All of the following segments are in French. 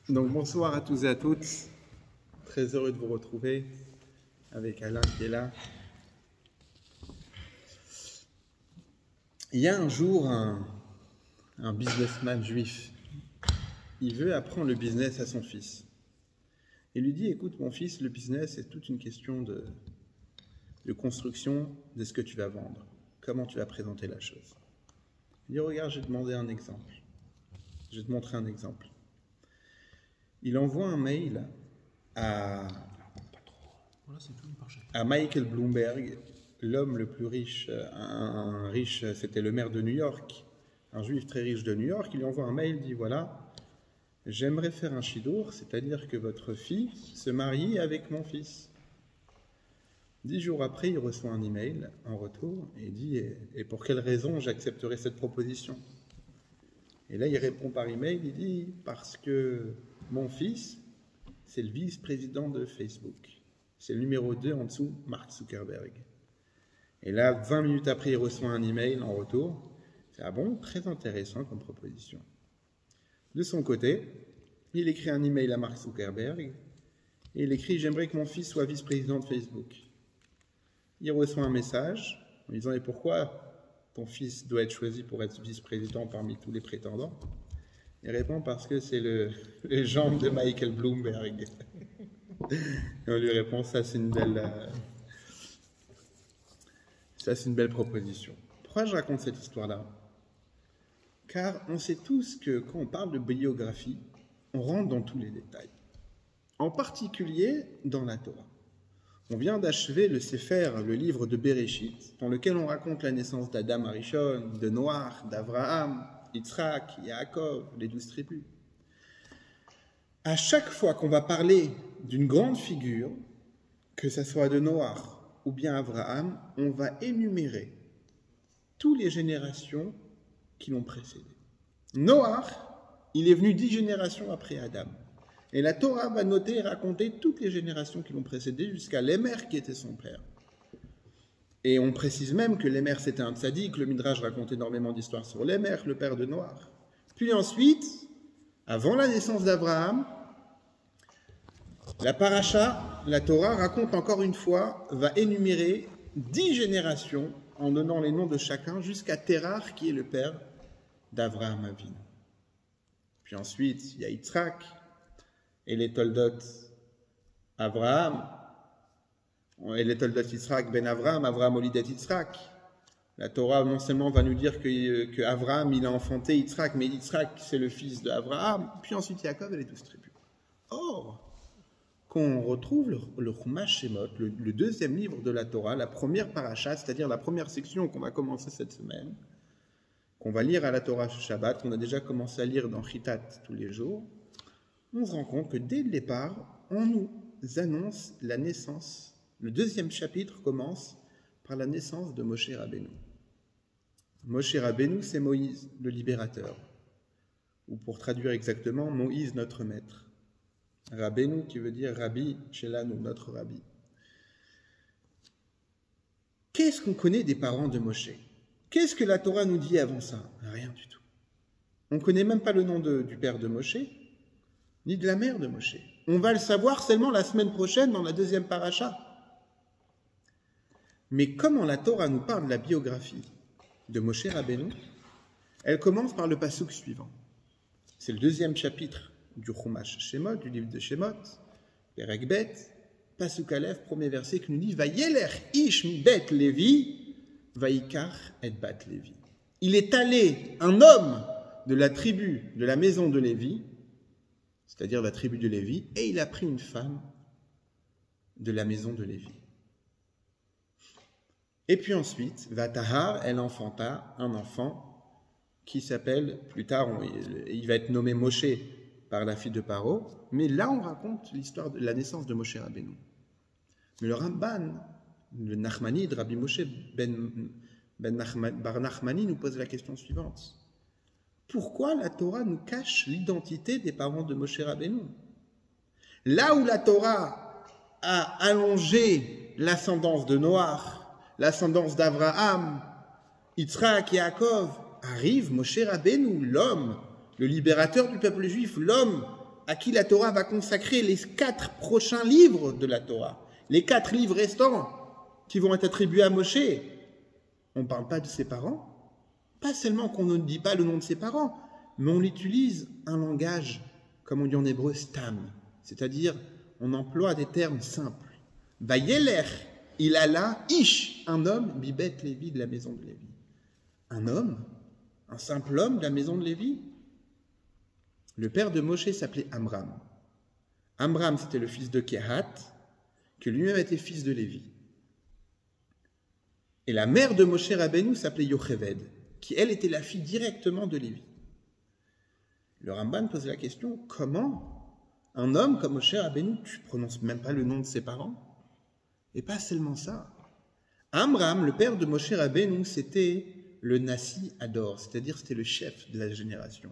Donc bonsoir à tous et à toutes, très heureux de vous retrouver avec Alain qui est là. Il y a un jour un businessman juif, il veut apprendre le business à son fils. Il lui dit, écoute mon fils, le business c'est toute une question de construction de ce que tu vas vendre, comment tu vas présenter la chose. Il dit, regarde, je vais te demander un exemple, je vais te montrer un exemple. Il envoie un mail à Michael Bloomberg, l'homme le plus riche, un riche, c'était le maire de New York, un juif très riche de New York. Il lui envoie un mail, il dit voilà, j'aimerais faire un shidour, c'est-à-dire que votre fille se marie avec mon fils. 10 jours après, il reçoit un email en retour et dit et pour quelle raison j'accepterai cette proposition? Et là, il répond par email, il dit parce que mon fils, c'est le vice-président de Facebook. C'est le numéro 2 en dessous, Mark Zuckerberg. Et là, 20 minutes après, il reçoit un email en retour. C'est ah bon, très intéressant comme proposition. De son côté, il écrit un email à Mark Zuckerberg et il écrit j'aimerais que mon fils soit vice-président de Facebook. Il reçoit un message en disant et pourquoi ton fils doit être choisi pour être vice-président parmi tous les prétendants? Il répond parce que c'est les jambes de Michael Bloomberg. Et on lui répond ça c'est une belle proposition. Pourquoi je raconte cette histoire-là? Car on sait tous que quand on parle de biographie, on rentre dans tous les détails. En particulier dans la Torah. On vient d'achever le Sefer, le livre de Bereshit, dans lequel on raconte la naissance d'Adam Arishon, de Noach, d'Abraham, Yitzhak, Yaakov, les 12 tribus. À chaque fois qu'on va parler d'une grande figure, que ce soit de Noach ou bien Abraham, on va énumérer toutes les générations qui l'ont précédé. Noach, il est venu 10 générations après Adam. Et la Torah va noter et raconter toutes les générations qui l'ont précédé jusqu'à Lémer qui était son père. Et on précise même que Lémer c'était un tzaddik, le Midrash raconte énormément d'histoires sur Lémer, le père de Noach. Puis ensuite, avant la naissance d'Abraham, la paracha, la Torah raconte encore une fois, va énumérer 10 générations en donnant les noms de chacun jusqu'à Térar qui est le père d'Abraham Avinu. Puis ensuite, il y a Yitzhak, et les Toldot Abraham, et les Toldot Yitzhak ben Abraham, Abraham Olidet Yitzhak. La Torah non seulement va nous dire que Abraham il a enfanté Yitzhak, mais Yitzhak c'est le fils d'Abraham, puis ensuite Yaakov et les 12 tribus. Or, quand on retrouve le Chumash Shemot, le deuxième livre de la Torah, la première paracha, c'est-à-dire la première section qu'on va commencer cette semaine, qu'on va lire à la Torah Shabbat, qu'on a déjà commencé à lire dans Chitat tous les jours, on se rend compte que dès le départ, on nous annonce la naissance. Le deuxième chapitre commence par la naissance de Moshe Rabbeinu. Moshe Rabbeinu, c'est Moïse, le libérateur. Ou pour traduire exactement, Moïse, notre maître. Rabbeinu, qui veut dire Rabbi Shelanu, notre Rabbi. Qu'est-ce qu'on connaît des parents de Moshe? Qu'est-ce que la Torah nous dit avant ça? Rien du tout. On ne connaît même pas le nom du père de Moshe, ni de la mère de Moshe. On va le savoir seulement la semaine prochaine dans la deuxième paracha. Mais comment la Torah nous parle de la biographie de Moshe Rabbeinu, elle commence par le passouk suivant. C'est le deuxième chapitre du Chumash Shemot, du livre de Shemot, Perek Bet, passouk Aleph, premier verset qui nous dit « Vayeler ish mi bet Lévi, vaikar et bat Lévi ». Il est allé, un homme de la tribu, de la maison de Lévi, c'est-à-dire la tribu de Lévi, et il a pris une femme de la maison de Lévi. Et puis ensuite, Vatahar, elle enfanta un enfant qui s'appelle, plus tard, il va être nommé Moshe par la fille de Paro, mais là on raconte l'histoire de la naissance de Moshe Rabbeinu. Mais le Ramban, le Nachmani de Rabbi Moshe Bar Nachmani nous pose la question suivante. Pourquoi la Torah nous cache l'identité des parents de Moshe Rabbeinu? Là où la Torah a allongé l'ascendance de Noach, l'ascendance d'Abraham, Yitzhak, Yaakov, arrive Moshe Rabbeinu, l'homme, le libérateur du peuple juif, l'homme à qui la Torah va consacrer les 4 prochains livres de la Torah, les 4 livres restants qui vont être attribués à Moshe. On ne parle pas de ses parents, pas seulement qu'on ne dit pas le nom de ses parents, mais on utilise un langage, comme on dit en hébreu, stam, c'est-à-dire on emploie des termes simples. Vayeler, il alla, ish, un homme, bibet Lévi de la maison de Lévi. Un homme, un simple homme de la maison de Lévi. Le père de Moshe s'appelait Amram. Amram, c'était le fils de Kehat, qui lui-même était fils de Lévi. Et la mère de Moshe Rabbeinu s'appelait Yocheved, qui elle était la fille directement de Lévi. Le Ramban pose la question, comment un homme comme Moshe Rabbeinu, tu ne prononces même pas le nom de ses parents? Et pas seulement ça. Amram, le père de Moshe Rabbeinu, c'était le Nassi Ador, c'est-à-dire c'était le chef de la génération.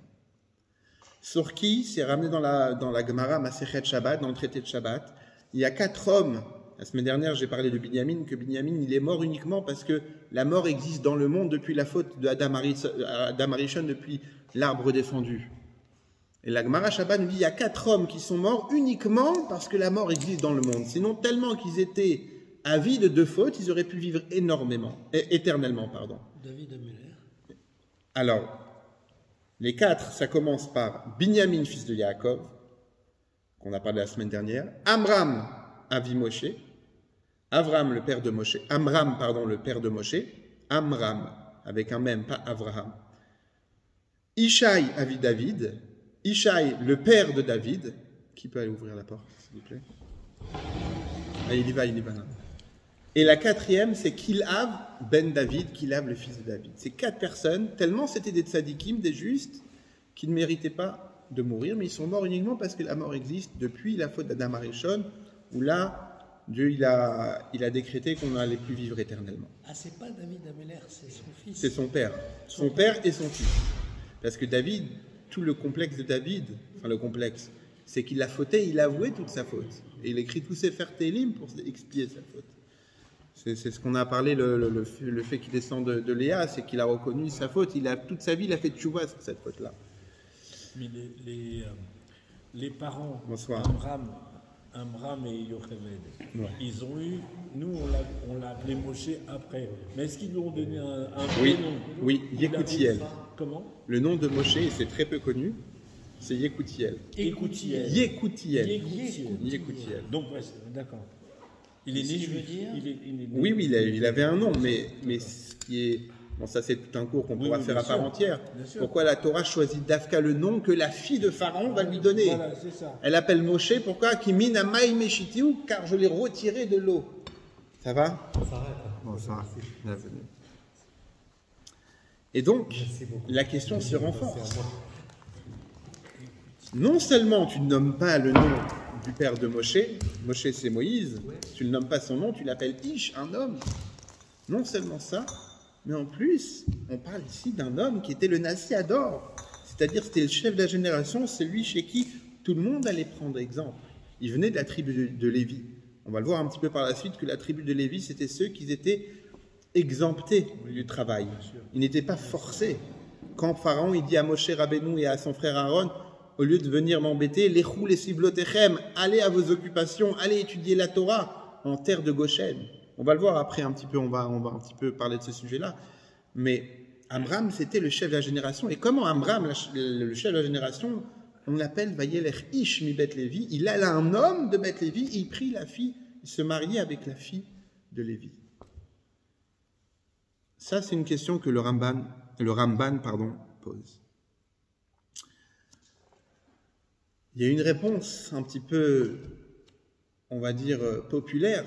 Sur qui, c'est ramené dans la Gemara Masechet Shabbat, dans le traité de Shabbat, il y a 4 hommes. La semaine dernière, j'ai parlé de Binyamin, que Binyamin, il est mort uniquement parce que la mort existe dans le monde depuis la faute d'Adam Arishon, depuis l'arbre défendu. Et la Gemara Shabbat nous dit, il y a 4 hommes qui sont morts uniquement parce que la mort existe dans le monde. Sinon, tellement qu'ils étaient avides de faute, ils auraient pu vivre éternellement. David Améler. Alors, les 4, ça commence par Binyamin, fils de Yaakov, qu'on a parlé la semaine dernière, Amram, Avi Moshe, Amram, le père de Moshe, Amram, avec un même, pas Avraham, Ishaï, Avi David, Ishaï, le père de David, qui peut aller ouvrir la porte, s'il vous plaît? Ah, il y va là. Et la 4e, c'est Kilav ben David, Kilav le fils de David. Ces 4 personnes, tellement c'était des tzadikim, des justes, qui ne méritaient pas de mourir, mais ils sont morts uniquement parce que la mort existe depuis la faute d'Adam Arishon, où là, Dieu il a décrété qu'on n'allait plus vivre éternellement. Ah, c'est pas David Améler, c'est son fils. C'est son père. Son père et son fils. Parce que David, tout le complexe de David, enfin le complexe, c'est qu'il a fauté, il a avoué toute sa faute. Et il écrit tous ses Sefer Télim pour expier sa faute. C'est ce qu'on a parlé, le fait qu'il descend de Léa, c'est qu'il a reconnu sa faute. Toute sa vie, il a fait tchouva sur cette faute-là. Mais les parents, Bonsoir. Amram et Yocheved, Ouais. ils ont eu, nous on l'a appelé Moshe après, mais est-ce qu'ils lui ont donné un Oui, prénom? oui, Yekutiel. Comment? Le nom de Moshe, et c'est très peu connu, c'est Yekutiel. Écoutiel. Yekutiel. Donc, ouais, d'accord. Il est né juif. Il est né Oui, il avait un nom, mais ce qui est... Bon, ça c'est tout un cours qu'on pourra faire à part entière. Pourquoi la Torah choisit d'Afka le nom que la fille de Pharaon va lui donner? Voilà, c'est ça. Elle appelle Moshe, pourquoi? Kimin amay meshitiou, car je l'ai retiré de l'eau. Ça va? Ça arrête. Bon, ça va. Bienvenue. Et donc, la question se renforce. Non seulement tu ne nommes pas le nom du père de Moshe, Moshe c'est Moïse, tu ne nommes pas son nom, tu l'appelles Ish, un homme. Non seulement ça, mais en plus, on parle ici d'un homme qui était le Nassi Ador, c'est-à-dire c'était le chef de la génération, celui chez qui tout le monde allait prendre exemple. Il venait de la tribu de Lévi. On va le voir un petit peu par la suite que la tribu de Lévi, c'était ceux qui étaient exemptés du travail. Ils n'étaient pas forcés. Quand Pharaon il dit à Moshe Rabbeinu et à son frère Aaron, au lieu de venir m'embêter, Lechou les Siblotechem, allez à vos occupations, allez étudier la Torah en terre de Goshen. On va le voir après un petit peu, on va un petit peu parler de ce sujet-là. Mais Amram, c'était le chef de la génération. Et comment Amram, le chef de la génération, on l'appelle Vayeler Ish mi Bet Lévi, il a là un homme de Bet Lévi, il prit la fille, il se mariait avec la fille de Lévi. Ça, c'est une question que le Ramban pose. Il y a une réponse un petit peu, on va dire, populaire,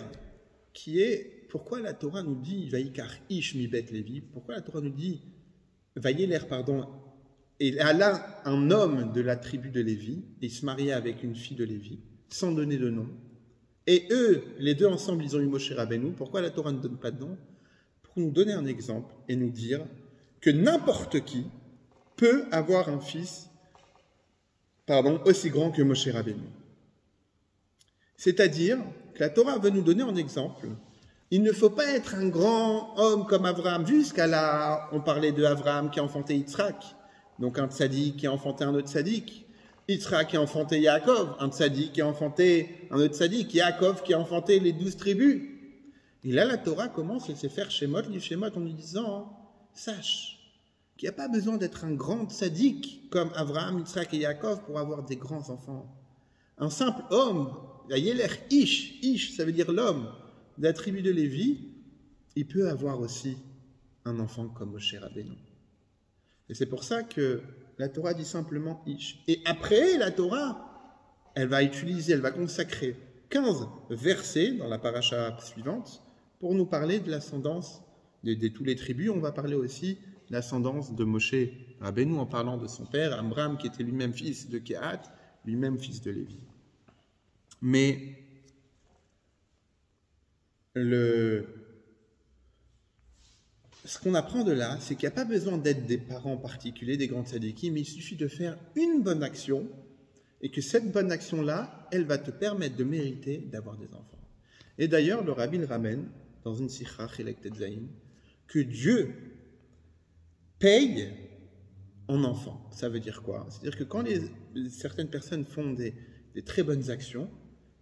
qui est pourquoi la Torah nous dit Vaïkar Ish mi Bet Lévi, pourquoi la Torah nous dit Vayeler, et là un homme de la tribu de Lévi, et il se mariait avec une fille de Lévi, sans donner de nom. Et eux, les deux ensemble, ils ont eu Moshe Rabbeinu. Pourquoi la Torah ne donne pas de nom? Pour nous donner un exemple et nous dire que n'importe qui peut avoir un fils aussi grand que Moshe Rabbeinu. C'est-à-dire que la Torah veut nous donner un exemple. Il ne faut pas être un grand homme comme Abraham. Jusqu'à là, on parlait de Abraham qui a enfanté Yitzhak, donc un tzaddik qui a enfanté un autre tzaddik. Yitzhak qui a enfanté Yaakov, un tzaddik qui a enfanté un autre tzaddik, Yaakov qui a enfanté les 12 tribus. Et là, la Torah commence, elle sait faire Shemot, livre Shemot, en lui disant, sache qu'il n'y a pas besoin d'être un grand tzaddik comme Abraham, Yitzhak et Yaakov pour avoir des grands enfants. Un simple homme, la Yeler Ish, ça veut dire l'homme de la tribu de Lévi, il peut avoir aussi un enfant comme Moshe Rabbeinu. Et c'est pour ça que la Torah dit simplement Ish. Et après, la Torah, elle va consacrer 15 versets dans la paracha suivante pour nous parler de l'ascendance de tous les tribus. On va parler aussi de l'ascendance de Moshe Rabbeinu en parlant de son père, Amram, qui était lui-même fils de Kehat, lui-même fils de Lévi. Mais ce qu'on apprend de là, c'est qu'il n'y a pas besoin d'être des parents particuliers, des grands tzadikim, mais il suffit de faire une bonne action et que cette bonne action-là, elle va te permettre de mériter d'avoir des enfants. Et d'ailleurs, le Rabbi le ramène dans une sikha, Chelek Tetzaïn, que Dieu paye en enfants. Ça veut dire quoi? C'est-à-dire que quand certaines personnes font des très bonnes actions,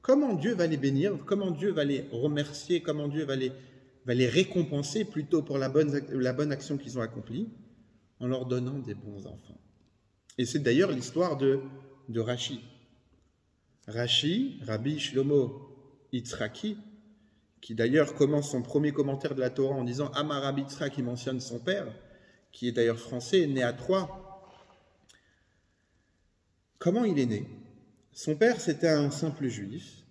comment Dieu va les bénir, comment Dieu va les remercier, comment Dieu va les récompenser plutôt pour la bonne action qu'ils ont accomplie, en leur donnant des bons enfants. Et c'est d'ailleurs l'histoire de Rashi. Rashi, Rabbi Shlomo Yitzhaki, qui d'ailleurs commence son premier commentaire de la Torah en disant Amar Rabbi Yitzhak, qui mentionne son père, qui est d'ailleurs français, né à Troyes. Comment il est né? Son père, c'était un simple juif,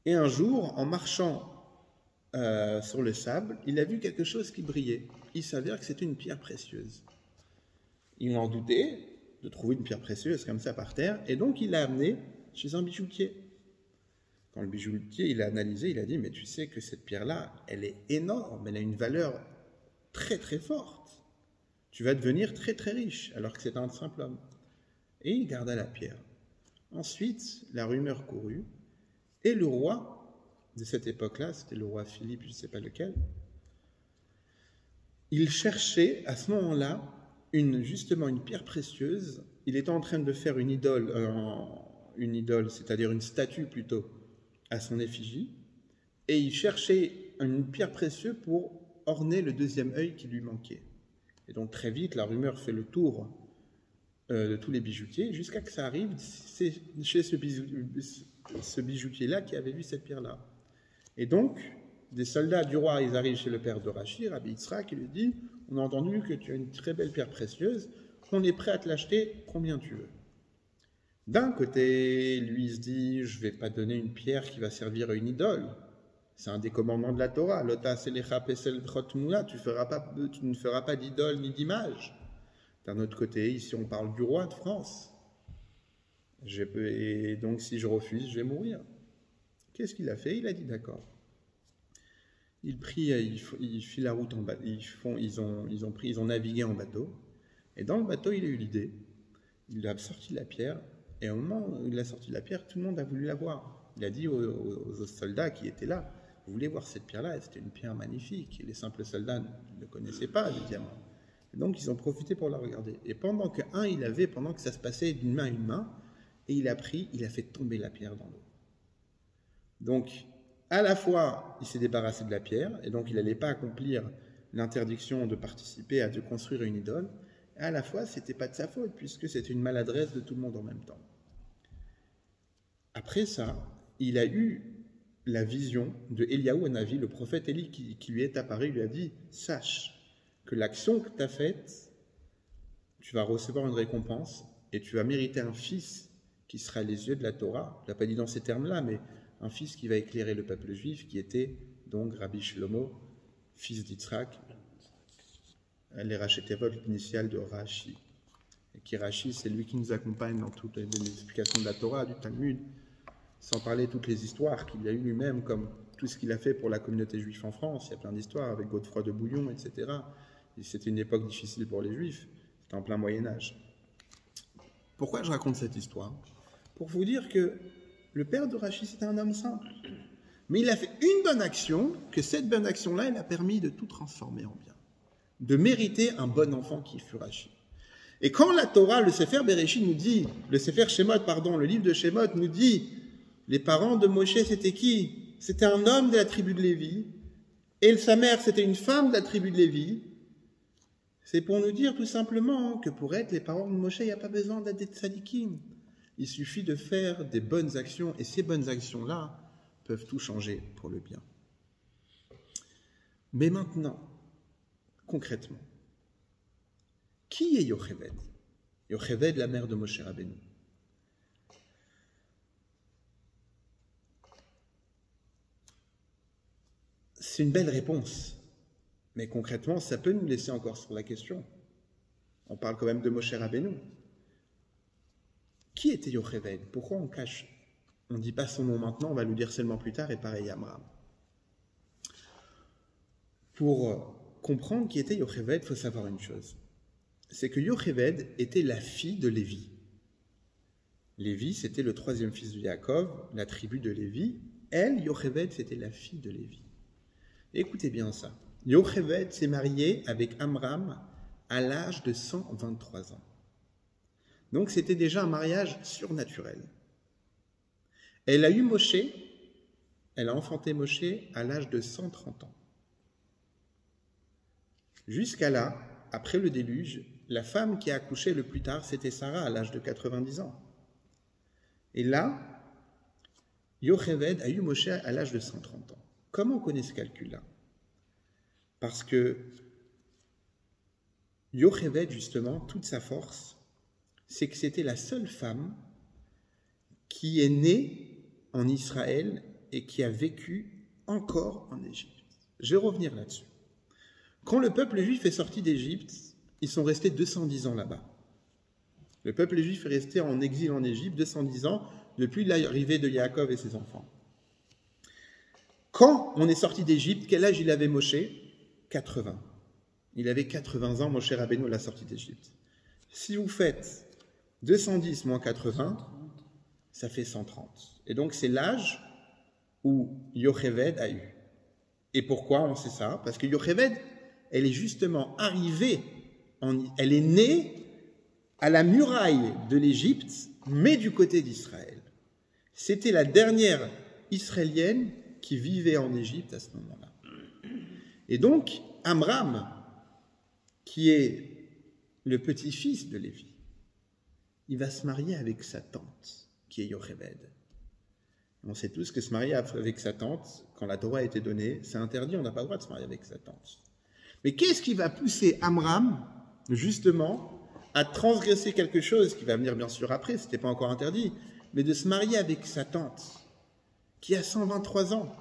et un jour, en marchant sur le sable, il a vu quelque chose qui brillait. Il s'avère que c'était une pierre précieuse. Il en doutait de trouver une pierre précieuse comme ça par terre, et donc il l'a amené chez un bijoutier. Quand le bijoutier il a analysé, il a dit, mais tu sais que cette pierre-là, elle est énorme, elle a une valeur très très forte. Tu vas devenir très très riche, alors que c'est un simple homme. Et il garda la pierre. Ensuite, la rumeur courut, et le roi de cette époque-là, c'était le roi Philippe, je ne sais pas lequel, il cherchait à ce moment-là justement une pierre précieuse. Il était en train de faire une idole, c'est-à-dire une statue plutôt, à son effigie, et il cherchait une pierre précieuse pour orner le deuxième œil qui lui manquait. Et donc très vite, la rumeur fait le tour de tous les bijoutiers, jusqu'à que ça arrive chez ce bijoutier-là qui avait vu cette pierre-là. Et donc, des soldats du roi, ils arrivent chez le père de Rashi, Rabbi Yitzhak, qui lui dit, on a entendu que tu as une très belle pierre précieuse, qu'on est prêt à te l'acheter combien tu veux. D'un côté, lui, il se dit, je ne vais pas donner une pierre qui va servir à une idole. C'est un des commandements de la Torah. Lota selecha pesel chotmula, tu ne feras pas d'idole ni d'image. D'un autre côté, ici, on parle du roi de France. Et donc, si je refuse, je vais mourir. Qu'est-ce qu'il a fait? Il a dit d'accord. Il fit la route en bateau. Ils ont navigué en bateau. Et dans le bateau, il a eu l'idée. Il a sorti la pierre. Et au moment où il a sorti la pierre, tout le monde a voulu la voir. Il a dit aux soldats qui étaient là, vous voulez voir cette pierre-là? Et c'était une pierre magnifique. Et les simples soldats ne connaissaient pas les diamants. Et donc, ils ont profité pour la regarder. Et pendant que ça se passait d'une main à une main, et il a fait tomber la pierre dans l'eau. Donc, à la fois, il s'est débarrassé de la pierre, et donc il n'allait pas accomplir l'interdiction de participer à de construire une idole, et à la fois, ce n'était pas de sa faute, puisque c'était une maladresse de tout le monde en même temps. Après ça, il a eu la vision de Eliaou Hanavi, le prophète Élie, qui lui est apparu, il lui a dit, sache que l'action que tu as faite, tu vas recevoir une récompense, et tu vas mériter un fils qui sera les yeux de la Torah. Il n'a pas dit dans ces termes-là, mais un fils qui va éclairer le peuple juif, qui était donc Rabbi Shlomo, fils d'Yitzhak, les Rachetevot initiales de Rashi. Et qui Rashi, c'est lui qui nous accompagne dans toutes les explications de la Torah, du Talmud, sans parler de toutes les histoires qu'il y a eu lui-même, comme tout ce qu'il a fait pour la communauté juive en France. Il y a plein d'histoires avec Godefroy de Bouillon, etc. Et c'était une époque difficile pour les Juifs. C'était en plein Moyen-Âge. Pourquoi je raconte cette histoire? Pour vous dire que le père de Rashi, c'était un homme simple. Mais il a fait une bonne action, que cette bonne action-là, elle a permis de tout transformer en bien. De mériter un bon enfant qui fut Rashi. Et quand la Torah, le Sefer Bereshit nous dit, le Sefer Shemot, pardon, le livre de Shemot nous dit, les parents de Moshe, c'était qui? C'était un homme de la tribu de Lévi, et sa mère, c'était une femme de la tribu de Lévi. C'est pour nous dire tout simplement que pour être les parents de Moshe, il n'y a pas besoin d'être des tzadikim. Il suffit de faire des bonnes actions, et ces bonnes actions-là peuvent tout changer pour le bien. Mais maintenant, concrètement, qui est Yocheved? Yocheved, la mère de Moshe Rabbeinu. C'est une belle réponse, mais concrètement, ça peut nous laisser encore sur la question. On parle quand même de Moshe Rabbeinu. Qui était Yocheved? Pourquoi on cache? On ne dit pas son nom maintenant, on va le dire seulement plus tard, et pareil Amram. Pour comprendre qui était Yocheved, il faut savoir une chose. C'est que Yocheved était la fille de Lévi. Lévi, c'était le troisième fils de Yaakov, la tribu de Lévi. Elle, Yocheved, c'était la fille de Lévi. Écoutez bien ça. Yocheved s'est mariée avec Amram à l'âge de 123 ans. Donc c'était déjà un mariage surnaturel. Elle a eu Moshe, elle a enfanté Moshe à l'âge de 130 ans. Jusqu'à là, après le déluge, la femme qui a accouché le plus tard, c'était Sarah à l'âge de 90 ans. Et là, Yocheved a eu Moshe à l'âge de 130 ans. Comment on connaît ce calcul-là? Parce que Yocheved, justement, toute sa force, c'est que c'était la seule femme qui est née en Israël et qui a vécu encore en Égypte. Je vais revenir là-dessus. Quand le peuple juif est sorti d'Égypte, ils sont restés 210 ans là-bas. Le peuple juif est resté en exil en Égypte 210 ans depuis l'arrivée de Yaakov et ses enfants. Quand on est sorti d'Égypte, quel âge il avait Moshe? 80. Il avait 80 ans, Moshe Rabbeinu, à la sortie d'Égypte. Si vous faites 210 moins 80, ça fait 130. Et donc c'est l'âge où Yocheved a eu. Et pourquoi on sait ça? Parce que Yocheved, elle est justement arrivée, elle est née à la muraille de l'Égypte, mais du côté d'Israël. C'était la dernière Israélienne qui vivait en Égypte à ce moment-là. Et donc, Amram, qui est le petit-fils de Lévi, il va se marier avec sa tante, qui est Yocheved. On sait tous que se marier avec sa tante, quand la Torah a été donnée, c'est interdit, on n'a pas le droit de se marier avec sa tante. Mais qu'est-ce qui va pousser Amram, justement, à transgresser quelque chose qui va venir bien sûr après, ce n'était pas encore interdit, mais de se marier avec sa tante, qui a 123 ans.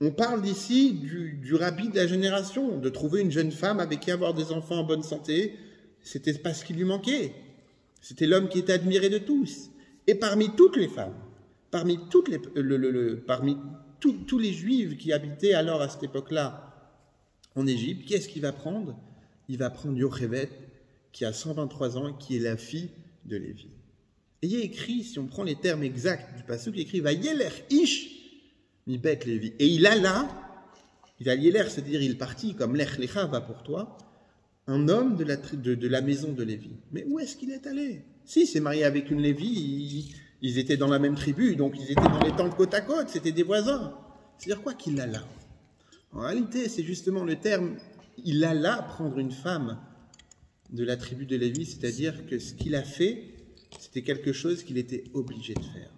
On parle d'ici du rabbi de la génération, de trouver une jeune femme avec qui avoir des enfants en bonne santé, c'était pas ce qui lui manquait. C'était l'homme qui était admiré de tous. Et parmi toutes les femmes, parmi tous les juifs qui habitaient alors à cette époque-là en Égypte, qui est-ce qu'il va prendre? Il va prendre Yocheved, qui a 123 ans, qui est la fille de Lévi. Et il y a écrit, si on prend les termes exacts du passouk, il écrit « Vayeler ish mi bet Lévi ». Et il a là, il a Yeler, c'est-à-dire il partit, comme Lech Lecha va pour toi, un homme de la maison de Lévi. Mais où est-ce qu'il est allé? Si, il s'est marié avec une Lévi, ils étaient dans la même tribu, donc ils étaient dans les tentes côte à côte, c'était des voisins. C'est-à-dire quoi qu'il a là? En réalité, c'est justement le terme, il a là prendre une femme de la tribu de Lévi, c'est-à-dire que ce qu'il a fait, c'était quelque chose qu'il était obligé de faire.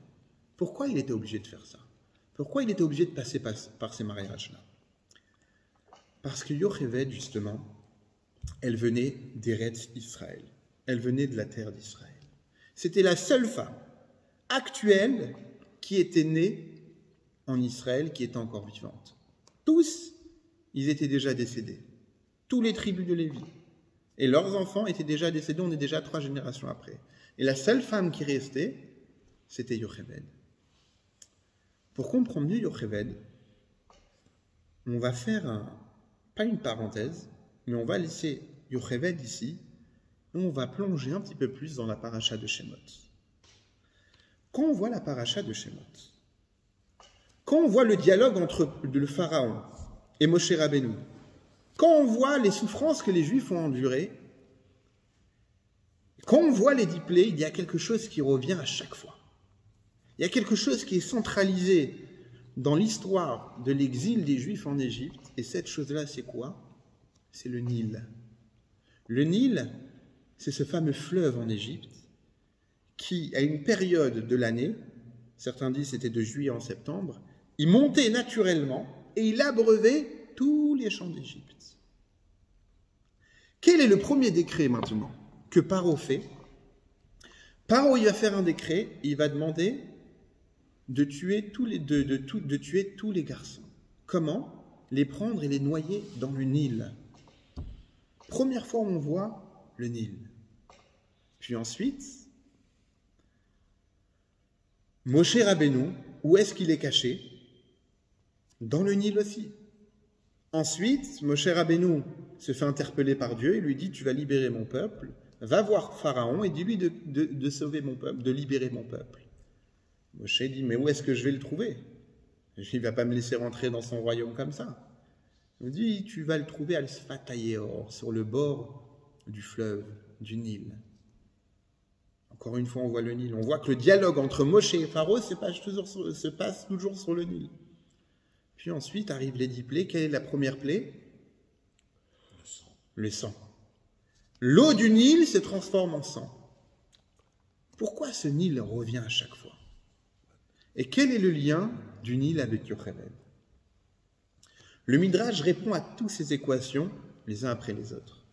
Pourquoi il était obligé de faire ça? Pourquoi il était obligé de passer par ces mariages-là? Parce que Yocheved, justement, elle venait d'Eretz Israël. Elle venait de la terre d'Israël. C'était la seule femme actuelle qui était née en Israël, qui était encore vivante. Tous, ils étaient déjà décédés. Tous les tribus de Lévi. Et leurs enfants étaient déjà décédés, on est déjà 3 générations après. Et la seule femme qui restait, c'était Yocheved. Pour comprendre mieux Yocheved, on va faire pas une parenthèse, mais on va laisser Yocheved ici, et on va plonger un petit peu plus dans la paracha de Shemot. Quand on voit la paracha de Shemot, quand on voit le dialogue entre le Pharaon et Moshe Rabbeinu, quand on voit les souffrances que les Juifs ont endurées, Quand on voit les 10 plaies, il y a quelque chose qui revient à chaque fois. Il y a quelque chose qui est centralisé dans l'histoire de l'exil des Juifs en Égypte. Et cette chose-là, c'est quoi? C'est le Nil. Le Nil, c'est ce fameux fleuve en Égypte qui, à une période de l'année, certains disent c'était de juillet en septembre, il montait naturellement et il abreuvait tous les champs d'Égypte. Quel est le premier décret maintenant que Paro fait? Paro, il va faire un décret, il va demander de tuer tous les garçons. Comment? Les prendre et les noyer dans le Nil. Première fois où on voit le Nil. Puis ensuite, Moshe Rabbeinu, où est-ce qu'il est caché? Dans le Nil aussi. Ensuite, Moshe Rabbeinu se fait interpeller par Dieu et lui dit « Tu vas libérer mon peuple, va voir Pharaon et dis-lui de sauver mon peuple, de libérer mon peuple. » Moshe dit « Mais où est-ce que je vais le trouver? Il ne va pas me laisser rentrer dans son royaume comme ça. » Il dit « Tu vas le trouver à Sfatayeor, sur le bord du fleuve, du Nil. » Encore une fois, on voit le Nil. On voit que le dialogue entre Moshe et Pharaon se passe toujours sur le Nil. Puis ensuite arrivent les 10 plaies. Quelle est la première plaie? Le sang. L'eau du Nil se transforme en sang. Pourquoi ce Nil revient à chaque fois? Et quel est le lien du Nil avec Yocheved? Le Midrash répond à toutes ces équations les uns après les autres.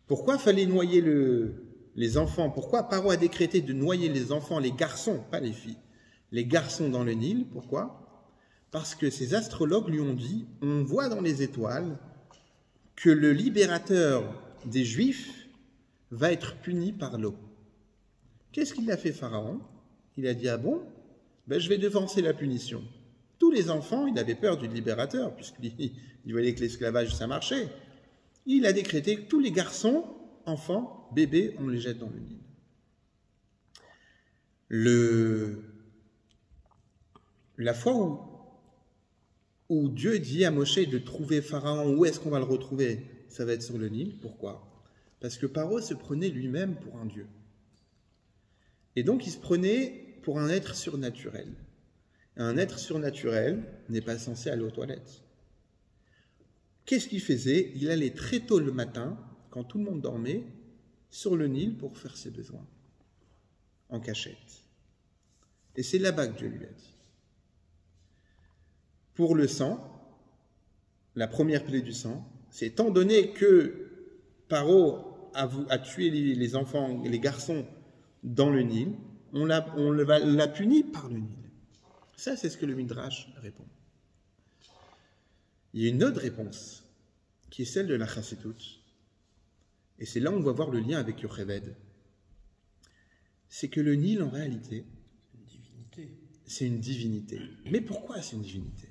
Pourquoi fallait noyer les enfants? Pourquoi Paro a décrété de noyer les enfants, les garçons, pas les filles, les garçons dans le Nil? Pourquoi? Parce que ces astrologues lui ont dit, on voit dans les étoiles que le libérateur des Juifs va être puni par l'eau. Qu'est-ce qu'il a fait Pharaon? Il a dit, ah bon, ben, je vais devancer la punition. Tous les enfants, il avait peur du libérateur, puisqu'il voyait que l'esclavage, ça marchait. Il a décrété que tous les garçons, enfants, bébés, on les jette dans le Nil. La fois où Dieu dit à Moshe de trouver Pharaon, où est-ce qu'on va le retrouver? Ça va être sur le Nil. Pourquoi? Parce que Paro se prenait lui-même pour un Dieu. Et donc il se prenait pour un être surnaturel. Un être surnaturel n'est pas censé aller aux toilettes. Qu'est-ce qu'il faisait? Il allait très tôt le matin, quand tout le monde dormait, sur le Nil pour faire ses besoins, en cachette. Et c'est là-bas que Dieu lui a dit. Pour le sang, la première plaie du sang, c'est étant donné que Paro a tué les enfants, les garçons dans le Nil, on l'a puni par le Nil. Ça, c'est ce que le Midrash répond. Il y a une autre réponse, qui est celle de la Chassidut. Et c'est là où on va voir le lien avec Yocheved. C'est que le Nil, en réalité, c'est une divinité. Mais pourquoi c'est une divinité?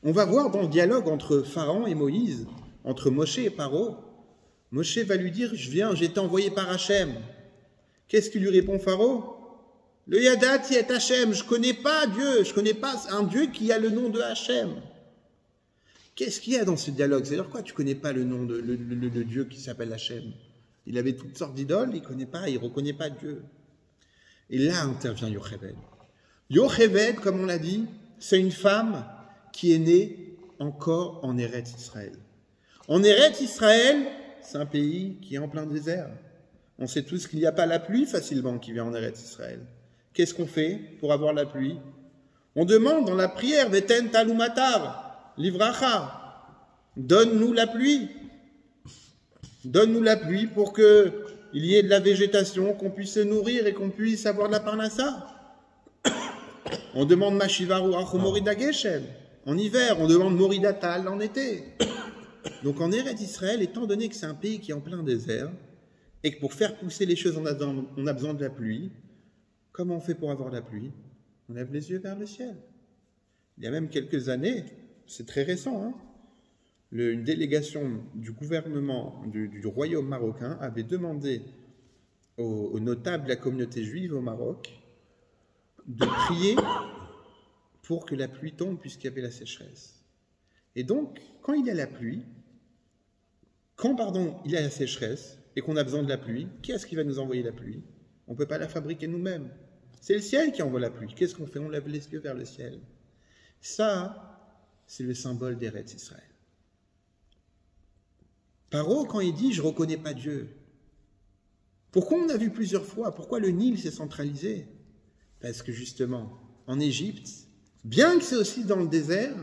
On va voir dans le dialogue entre Pharaon et Moïse, entre Moshe et Paro, Moshe va lui dire, je viens, j'ai été envoyé par Hachem. Qu'est-ce qu'il lui répond Pharaon? Le Yadati est Hachem, je ne connais pas Dieu, je ne connais pas un Dieu qui a le nom de Hachem. Qu'est-ce qu'il y a dans ce dialogue? C'est-à-dire quoi tu ne connais pas le nom de Dieu qui s'appelle Hachem? Il avait toutes sortes d'idoles, il ne reconnaît pas Dieu. Et là intervient Yocheved. Yocheved, comme on l'a dit, c'est une femme qui est née encore en Eretz Israël. En Eretz Israël, c'est un pays qui est en plein désert. On sait tous qu'il n'y a pas la pluie facilement qui vient en Eretz Israël. Qu'est-ce qu'on fait pour avoir la pluie? On demande dans la prière, Veten talumatar, livracha, donne-nous la pluie. Donne-nous la pluie pour qu'il y ait de la végétation, qu'on puisse se nourrir et qu'on puisse avoir de la parnassa. On demande Mashivaru Achomorida Geshem en hiver, on demande Moridatal en été. Donc en Eretz Israël, étant donné que c'est un pays qui est en plein désert, et que pour faire pousser les choses, on a besoin de la pluie, comment on fait pour avoir la pluie? On lève les yeux vers le ciel. Il y a même quelques années, c'est très récent, hein, une délégation du gouvernement du royaume marocain avait demandé aux notables de la communauté juive au Maroc de prier pour que la pluie tombe puisqu'il y avait la sécheresse. Et donc, quand il y a la pluie, il y a la sécheresse, et qu'on a besoin de la pluie, qui est-ce qui va nous envoyer la pluie? On ne peut pas la fabriquer nous-mêmes. C'est le ciel qui envoie la pluie. Qu'est-ce qu'on fait? On lève les yeux vers le ciel. Ça, c'est le symbole d'Eretz Israël. Paro, quand il dit « je ne reconnais pas Dieu », pourquoi on a vu plusieurs fois? Pourquoi le Nil s'est centralisé? Parce que justement, en Égypte, bien que c'est aussi dans le désert,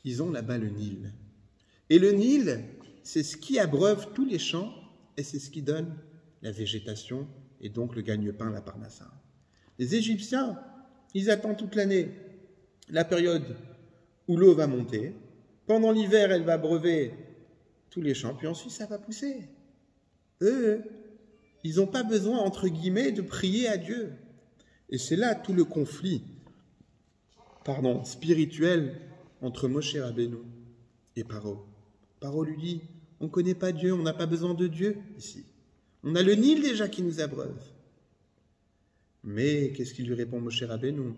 ils ont là-bas le Nil. Et le Nil, c'est ce qui abreuve tous les champs et c'est ce qui donne la végétation et donc le gagne-pain, la parnassa. Les Égyptiens, ils attendent toute l'année la période où l'eau va monter. Pendant l'hiver, elle va abreuver tous les champs, puis ensuite ça va pousser. Eux, ils n'ont pas besoin, entre guillemets, de prier à Dieu. Et c'est là tout le conflit spirituel entre Moshe Rabbeinu et Paro. Paro lui dit, on ne connaît pas Dieu, on n'a pas besoin de Dieu ici. On a le Nil déjà qui nous abreuve. Mais qu'est-ce qu'il lui répond Moshe Rabbeinu?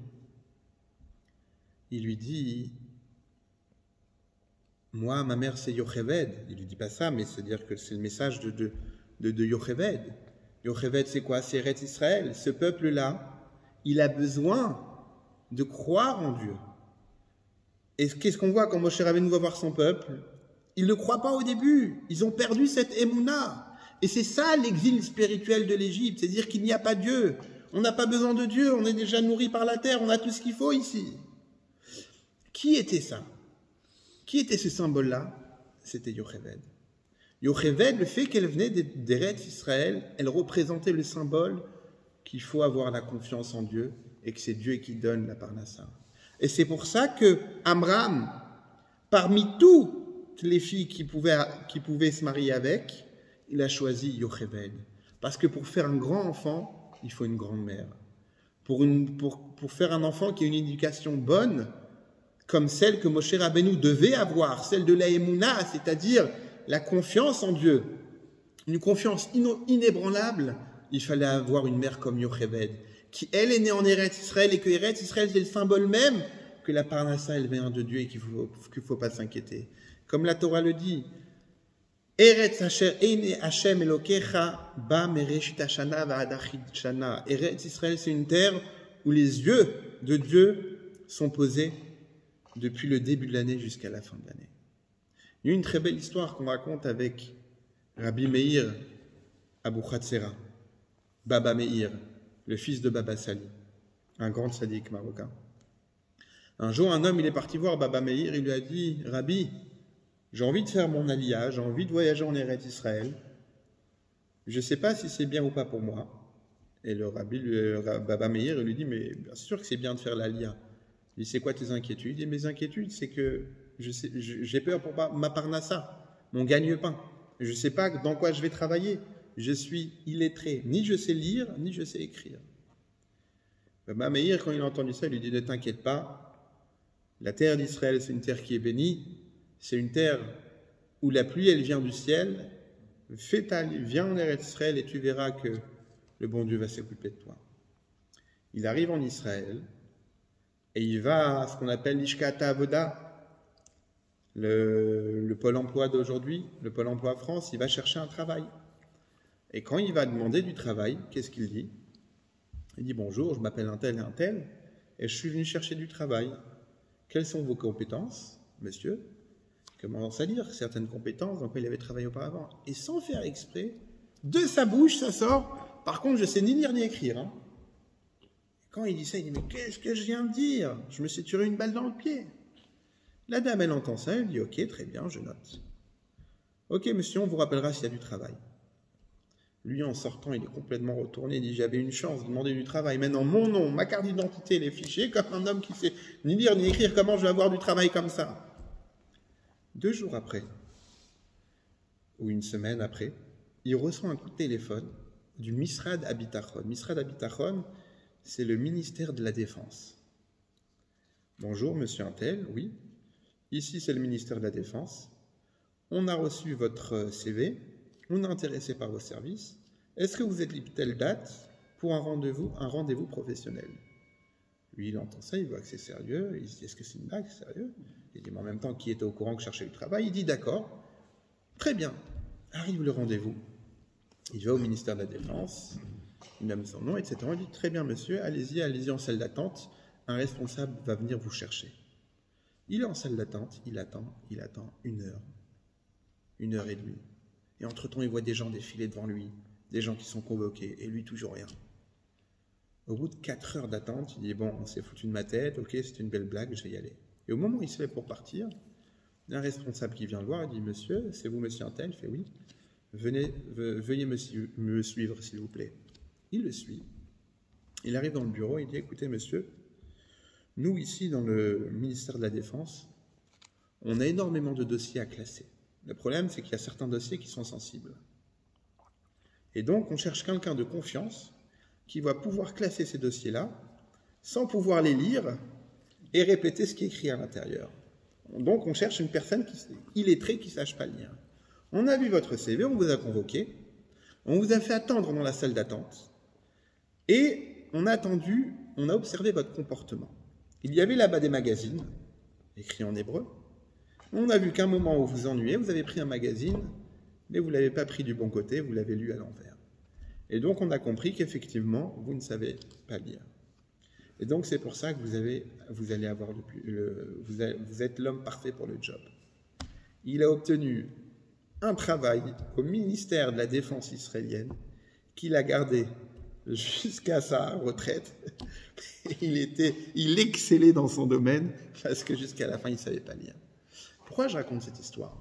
Il lui dit, moi, ma mère c'est Yocheved. Il ne lui dit pas ça, mais c'est-à-dire que c'est le message de Yocheved. Yocheved, c'est quoi? C'est Eretz Israël. Ce peuple-là, il a besoin de croire en Dieu. Et qu'est-ce qu'on voit quand Moshe Rabbeinu va voir son peuple? Ils ne croient pas au début. Ils ont perdu cette émouna. Et c'est ça l'exil spirituel de l'Égypte. C'est-à-dire qu'il n'y a pas Dieu. On n'a pas besoin de Dieu. On est déjà nourri par la terre. On a tout ce qu'il faut ici. Qui était ça? Qui était ce symbole-là? C'était Yocheved. Yocheved, le fait qu'elle venait d'Eretz Israël, elle représentait le symbole qu'il faut avoir la confiance en Dieu et que c'est Dieu qui donne la parnassa. Et c'est pour ça que Amram, parmi toutes les filles qui pouvaient se marier avec, il a choisi Yocheved. Parce que pour faire un grand enfant, il faut une grande mère. Pour faire un enfant qui a une éducation bonne, comme celle que Moshe Rabbeinu devait avoir, celle de la Emouna, c'est-à-dire la confiance en Dieu, une confiance inébranlable, il fallait avoir une mère comme Yocheved, qui elle est née en Eretz Israël et que Eretz Israël c'est le symbole même que la parnassa elle vient de Dieu et qu'il faut pas s'inquiéter. Comme la Torah le dit, Eretz Asher Eine Hashem Elokecha Ba Mereshit Hashana Va'adachit Shana. Eretz Israël c'est une terre où les yeux de Dieu sont posés depuis le début de l'année jusqu'à la fin de l'année. Il y a une très belle histoire qu'on raconte avec Rabbi Meir Abouchatzera, Baba Meir, le fils de Baba Sali, un grand tzaddik marocain. Un jour, un homme, il est parti voir Baba Meir, il lui a dit, Rabbi, j'ai envie de faire mon aliyah, j'ai envie de voyager en Eretz Israël, je ne sais pas si c'est bien ou pas pour moi. Et le Rabbi, Baba Meir, lui dit, mais bien sûr que c'est bien de faire l'aliyah. Il dit, c'est quoi tes inquiétudes? Et mes inquiétudes, c'est que j'ai peur pour ma parnassa, mon gagne-pain. Je ne sais pas dans quoi je vais travailler. Je suis illettré. Ni je sais lire, ni je sais écrire. Baba Meir, quand il a entendu ça, il lui dit, ne t'inquiète pas. La terre d'Israël, c'est une terre qui est bénie. C'est une terre où la pluie, elle vient du ciel. Viens en Eretz Israël et tu verras que le bon Dieu va s'occuper de toi. Il arrive en Israël. Et il va à ce qu'on appelle l'Ishkata Avoda, le pôle emploi d'aujourd'hui, le pôle emploi France, il va chercher un travail. Et quand il va demander du travail, qu'est-ce qu'il dit? Il dit, bonjour, je m'appelle un tel et un tel, et je suis venu chercher du travail. Quelles sont vos compétences, monsieur? Il commence à dire certaines compétences dans lesquelles il avait travaillé auparavant. Et sans faire exprès, de sa bouche, ça sort. Par contre, je ne sais ni lire ni écrire, hein. Quand il dit ça, il dit, mais qu'est-ce que je viens de dire? Je me suis tiré une balle dans le pied. La dame, elle entend ça, elle dit, ok, très bien, je note. Ok, monsieur, on vous rappellera s'il y a du travail. Lui, en sortant, il est complètement retourné, il dit, j'avais une chance de demander du travail. Maintenant, mon nom, ma carte d'identité, les fichiers, comme un homme qui sait ni lire ni écrire, comment je vais avoir du travail comme ça? 2 jours après, ou une semaine après, il reçoit un coup de téléphone du Misrad Habitachon. Misrad Habitachon, c'est le ministère de la Défense. Bonjour, monsieur Untel, oui. Ici, c'est le ministère de la Défense. On a reçu votre CV. On est intéressé par vos services. Est-ce que vous êtes libre telle date pour un rendez-vous professionnel? Lui, il entend ça, il voit que c'est sérieux. Il se dit, est-ce que c'est une blague, sérieux? Il dit, mais en même temps, qui était au courant que je cherchais du travail? Il dit, d'accord. Très bien. Arrive le rendez-vous. Il va au ministère de la Défense, il nomme son nom, etc. Il dit, très bien monsieur, allez-y en salle d'attente, un responsable va venir vous chercher. Il est en salle d'attente, il attend 1 heure, 1h30. Et entre-temps, il voit des gens défiler devant lui, des gens qui sont convoqués, et lui, toujours rien. Au bout de 4 heures d'attente, il dit, bon, on s'est foutu de ma tête, ok, c'est une belle blague, je vais y aller. Et au moment où il se lève pour partir, il y a un responsable qui vient le voir, il dit, monsieur, c'est vous monsieur Antel? Il fait oui. Veuillez me suivre, s'il vous plaît. Il le suit. Il arrive dans le bureau, il dit, écoutez monsieur, nous ici dans le ministère de la Défense, on a énormément de dossiers à classer. Le problème, c'est qu'il y a certains dossiers qui sont sensibles. Et donc, on cherche quelqu'un de confiance qui va pouvoir classer ces dossiers-là sans pouvoir les lire et répéter ce qui est écrit à l'intérieur. Donc, on cherche une personne illettrée qui ne sache pas lire. On a vu votre CV, on vous a convoqué, on vous a fait attendre dans la salle d'attente et on a observé votre comportement. Il y avait là-bas des magazines, écrits en hébreu. On a vu qu'à un moment où vous vous ennuyez, vous avez pris un magazine, mais vous ne l'avez pas pris du bon côté, vous l'avez lu à l'envers. Et donc, on a compris qu'effectivement, vous ne savez pas lire. Et donc, c'est pour ça que vous êtes l'homme parfait pour le job. Il a obtenu un travail au ministère de la Défense israélienne qu'il a gardé jusqu'à sa retraite. Il excellait dans son domaine parce que jusqu'à la fin, il ne savait pas lire. Pourquoi je raconte cette histoire?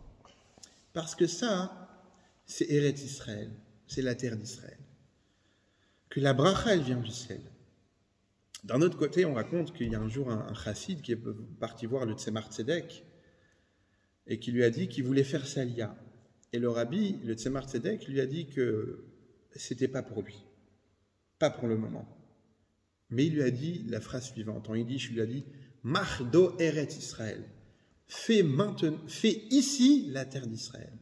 Parce que ça, c'est Eretz Israël, c'est la terre d'Israël. Que la bracha, elle vient du ciel. D'un autre côté, on raconte qu'il y a un jour un chassid qui est parti voir le Tzemar Tzedek et qui lui a dit qu'il voulait faire Salia. Et le rabbi, le Tzemar Tzedek, lui a dit que c'était pas pour lui, pas pour le moment. Mais il lui a dit la phrase suivante, en yiddish, il lui a dit « Mardo Eretz Israël ». Fais ici la terre d'Israël.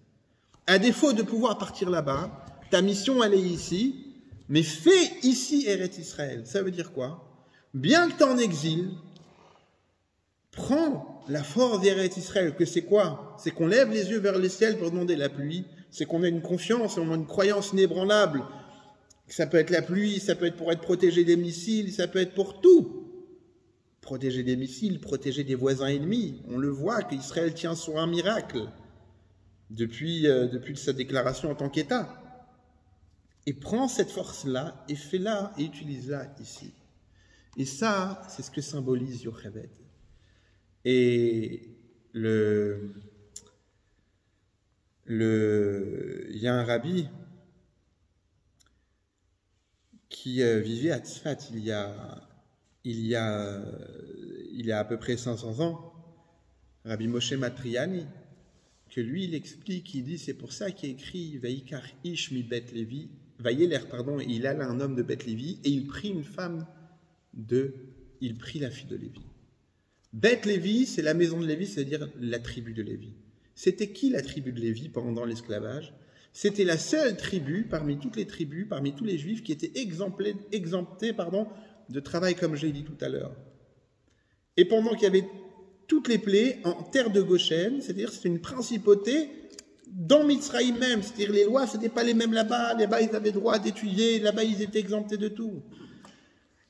À défaut de pouvoir partir là-bas, ta mission elle est ici, mais fais ici Eretz Israël. Ça veut dire quoi? Bien que tu es en exil, prends la force d'Eretz Israël, que c'est quoi? C'est qu'on lève les yeux vers le ciel pour demander la pluie, c'est qu'on a une confiance, on a une croyance inébranlable. Ça peut être la pluie, ça peut être pour être protégé des missiles, ça peut être pour tout. Protéger des missiles, protéger des voisins ennemis. On le voit qu'Israël tient sur un miracle depuis sa déclaration en tant qu'État. Et prends cette force-là et fais-la et utilise-la ici. Et ça, c'est ce que symbolise Yocheved. Et il y a un rabbi qui vivait à Tzfat il y a à peu près 500 ans, Rabbi Moshe Matriani, que lui, il explique, il dit, c'est pour ça qu'il écrit « Vaikar ish mi Bet Levi » Vayeler, pardon, il alla un homme de Bet Levi, et il prit la fille de Lévi. Bet Levi, c'est la maison de Lévi, c'est-à-dire la tribu de Lévi. C'était qui la tribu de Lévi pendant l'esclavage? C'était la seule tribu, parmi toutes les tribus, parmi tous les juifs, qui était exemptés de travail, comme je l'ai dit tout à l'heure. Et pendant qu'il y avait toutes les plaies en terre de Goshen, c'est-à-dire c'était une principauté dans Mitzraïm même, c'est-à-dire les lois, ce n'étaient pas les mêmes là-bas, là-bas ils avaient droit d'étudier, là-bas ils étaient exemptés de tout.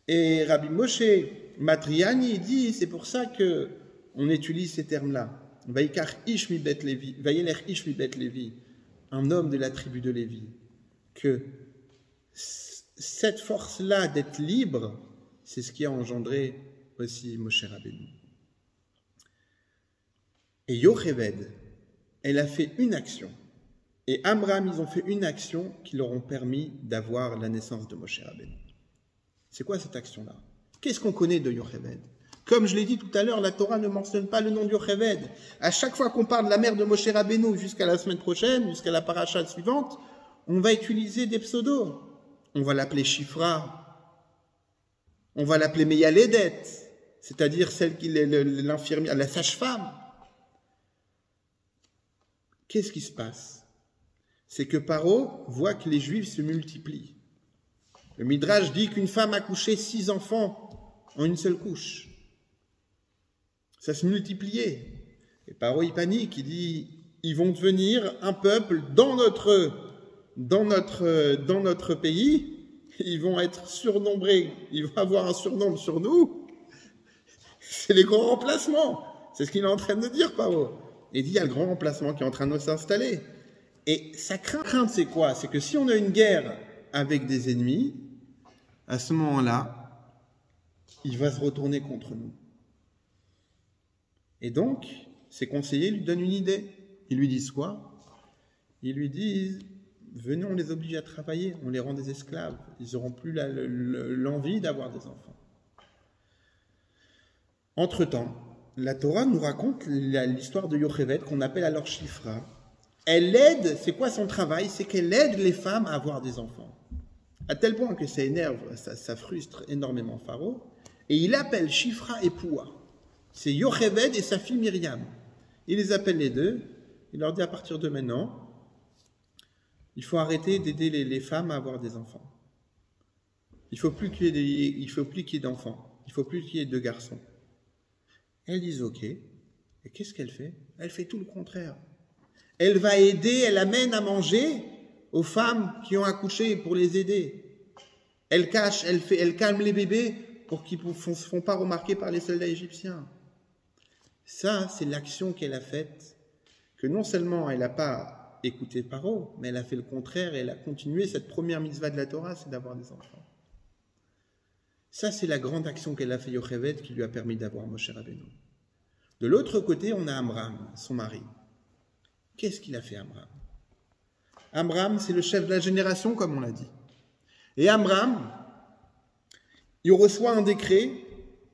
Et Rabbi Moshe Matriani dit, c'est pour ça que on utilise ces termes-là. Vaikar ish mi bet Levi, Vayeler ish mi bet Levi, un homme de la tribu de Lévi, que cette force-là d'être libre, c'est ce qui a engendré aussi Moshe Rabbeinu. Et Yocheved, elle a fait une action. Et Amram, ils ont fait une action qui leur ont permis d'avoir la naissance de Moshe Rabbeinu. C'est quoi cette action-là? Qu'est-ce qu'on connaît de Yocheved? Comme je l'ai dit tout à l'heure, la Torah ne mentionne pas le nom de Yocheved. À chaque fois qu'on parle de la mère de Moshe Rabbeinu jusqu'à la semaine prochaine, jusqu'à la paracha suivante, on va utiliser des pseudos. On va l'appeler Shifra, on va l'appeler Meyaledet, c'est-à-dire celle qui est l'infirmière, la sage-femme. Qu'est-ce qui se passe? C'est que Paro voit que les Juifs se multiplient. Le Midrash dit qu'une femme a couché 6 enfants en une seule couche. Ça se multipliait. Et Paro, il panique, il dit, ils vont devenir un peuple dans notre dans notre pays, ils vont être surnombrés, ils vont avoir un surnombre sur nous. C'est les grands remplacements. C'est ce qu'il est en train de dire, Paro. Il dit, il y a le grand remplacement qui est en train de s'installer. Et sa crainte, c'est quoi? C'est que si on a une guerre avec des ennemis, à ce moment-là, il va se retourner contre nous. Et donc, ses conseillers lui donnent une idée. Ils lui disent quoi? Ils lui disent, venez, on les oblige à travailler, on les rend des esclaves. Ils n'auront plus l'envie d'avoir des enfants. Entre-temps, la Torah nous raconte l'histoire de Yocheved, qu'on appelle alors Shifra. Elle aide, c'est quoi son travail? C'est qu'elle aide les femmes à avoir des enfants. À tel point que ça énerve, ça frustre énormément Pharaon. Et il appelle Shifra et Poua. C'est Yocheved et sa fille Myriam. Il les appelle les deux. Il leur dit à partir de maintenant, il faut arrêter d'aider les femmes à avoir des enfants. Il ne faut plus qu'il y ait d'enfants. Il ne faut plus qu'il y ait de garçons. Elles disent ok. Et qu'est-ce qu'elle fait? Elle fait tout le contraire. Elle va aider, elle amène à manger aux femmes qui ont accouché pour les aider. Elle cache, elle calme les bébés pour qu'ils ne se font pas remarquer par les soldats égyptiens. Ça, c'est l'action qu'elle a faite, que non seulement elle n'a pas écouté Paro, mais elle a fait le contraire et elle a continué. Cette première mitzvah de la Torah, c'est d'avoir des enfants. Ça, c'est la grande action qu'elle a fait Yocheved qui lui a permis d'avoir Moshe Rabbeinu. De l'autre côté, on a Amram, son mari. Qu'est-ce qu'il a fait, Amram? Amram, c'est le chef de la génération, comme on l'a dit. Et Amram, il reçoit un décret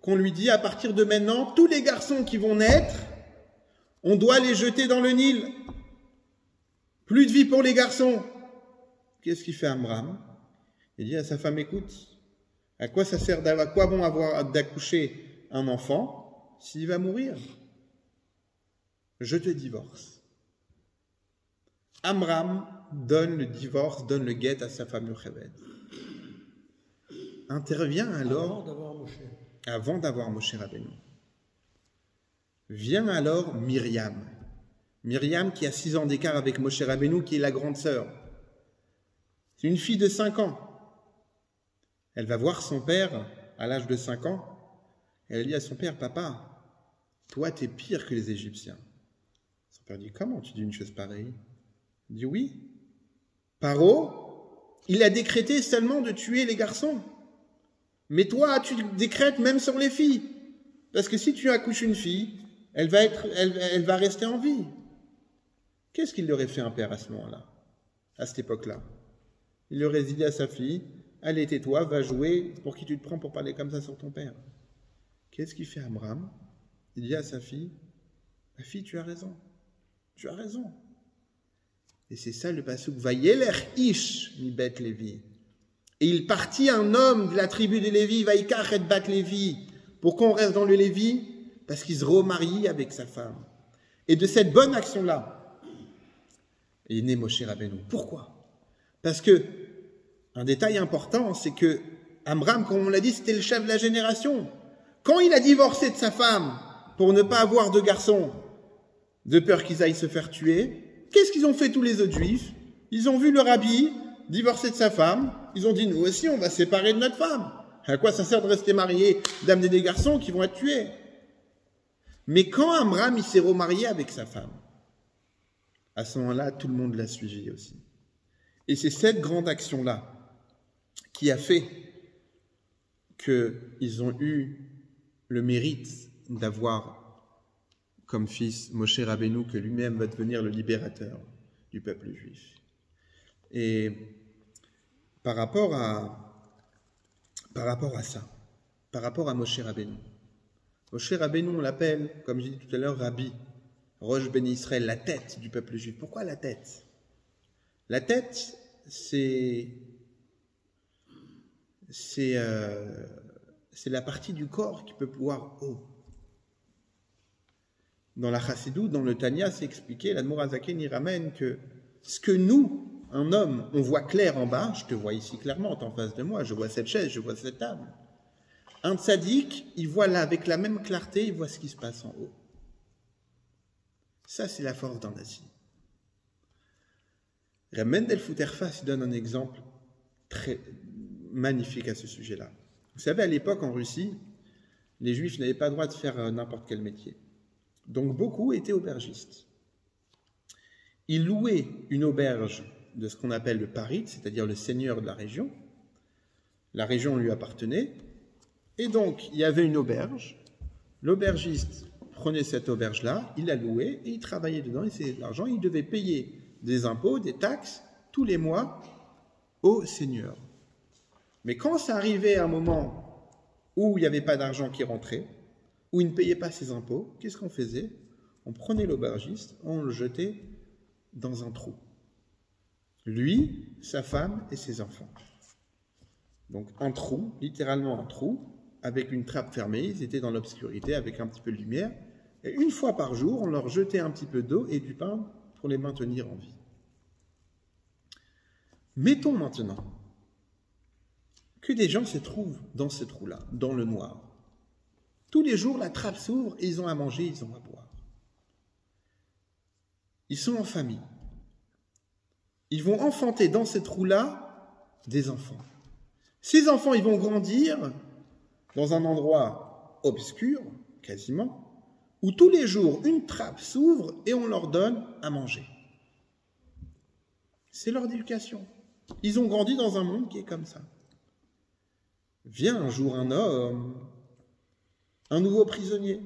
qu'on lui dit, à partir de maintenant, tous les garçons qui vont naître, on doit les jeter dans le Nil. Plus de vie pour les garçons. Qu'est-ce qu'il fait, Amram? Il dit à sa femme, écoute, à quoi ça sert, à quoi bon avoir d'accoucher un enfant s'il va mourir? Je te divorce. Amram donne le divorce, donne le guet à sa femme Yocheved. Intervient alors, avant d'avoir Moshe Rabbeinu. Vient alors Myriam. Myriam qui a 6 ans d'écart avec Moshe Rabbeinu, qui est la grande sœur. C'est une fille de 5 ans. Elle va voir son père à l'âge de 5 ans. Et elle dit à son père, papa, toi t'es pire que les Égyptiens. Son père dit, comment tu dis une chose pareille? Il dit, oui. Paro, il a décrété seulement de tuer les garçons. Mais toi, tu décrètes même sur les filles. Parce que si tu accouches une fille, elle va rester en vie. Qu'est-ce qu'il aurait fait un père à ce moment-là, à cette époque-là? Il aurait dit à sa fille, allez, tais-toi, va jouer, pour qui tu te prends pour parler comme ça sur ton père? Qu'est-ce qu'il fait Amram? Il dit à sa fille, ma fille, tu as raison. Tu as raison. Et c'est ça le passouk, Vayeler ish mi bet Lévi. Et il partit un homme de la tribu de Lévi, Vaikach et bat Lévi. Pourquoi on reste dans le Lévi? Parce qu'il se remarie avec sa femme. Et de cette bonne action-là, est né Moshe Rabbeinu. Pourquoi? Parce que, un détail important, c'est que Amram, comme on l'a dit, c'était le chef de la génération. Quand il a divorcé de sa femme pour ne pas avoir de garçon, de peur qu'ils aillent se faire tuer, qu'est-ce qu'ils ont fait tous les autres juifs? Ils ont vu le rabbi divorcer de sa femme, ils ont dit, nous aussi, on va se séparer de notre femme. À quoi ça sert de rester marié, d'amener des garçons qui vont être tués? Mais quand Amram, il s'est remarié avec sa femme, à ce moment-là, tout le monde l'a suivi aussi. Et c'est cette grande action-là qui a fait qu'ils ont eu le mérite d'avoir comme fils Moshe Rabbeinu, que lui-même va devenir le libérateur du peuple juif. Et par rapport à ça, par rapport à Moshe Rabbeinu, Moshe Rabbeinu, on l'appelle, comme j'ai dit tout à l'heure, Rabbi, Rosh Ben Israël, la tête du peuple juif. Pourquoi la tête? La tête, c'est la partie du corps qui peut voir haut. Dans la Chassidut, dans le Tanya, c'est expliqué, l'Admor Hazaken y ramène que ce que nous, un homme, on voit clair en bas, je te vois ici clairement, t'es en face de moi, je vois cette chaise, je vois cette table. Un tzaddik, il voit là, avec la même clarté, il voit ce qui se passe en haut. Ça, c'est la force d'un Nassi. Reb Mendel Futerfas donne un exemple très magnifique à ce sujet-là. Vous savez, à l'époque, en Russie, les Juifs n'avaient pas le droit de faire n'importe quel métier. Donc, beaucoup étaient aubergistes. Ils louaient une auberge de ce qu'on appelle le parit, c'est-à-dire le seigneur de la région. La région lui appartenait. Et donc, il y avait une auberge. L'aubergiste prenait cette auberge-là, il la louait et il travaillait dedans, il faisait de l'argent. Il devait payer des impôts, des taxes, tous les mois au seigneur. Mais quand ça arrivait à un moment où il n'y avait pas d'argent qui rentrait, où il ne payait pas ses impôts, qu'est-ce qu'on faisait? On prenait l'aubergiste, on le jetait dans un trou. Lui, sa femme et ses enfants. Donc un trou, littéralement un trou, avec une trappe fermée, ils étaient dans l'obscurité avec un petit peu de lumière, et une fois par jour, on leur jetait un petit peu d'eau et du pain pour les maintenir en vie. Mettons maintenant que des gens se trouvent dans ce trou-là, dans le noir. Tous les jours, la trappe s'ouvre et ils ont à manger, ils ont à boire. Ils sont en famille. Ils vont enfanter dans ce trou-là des enfants. Ces enfants, ils vont grandir dans un endroit obscur, quasiment, où tous les jours, une trappe s'ouvre et on leur donne à manger. C'est leur éducation. Ils ont grandi dans un monde qui est comme ça. Vient un jour un homme, un nouveau prisonnier,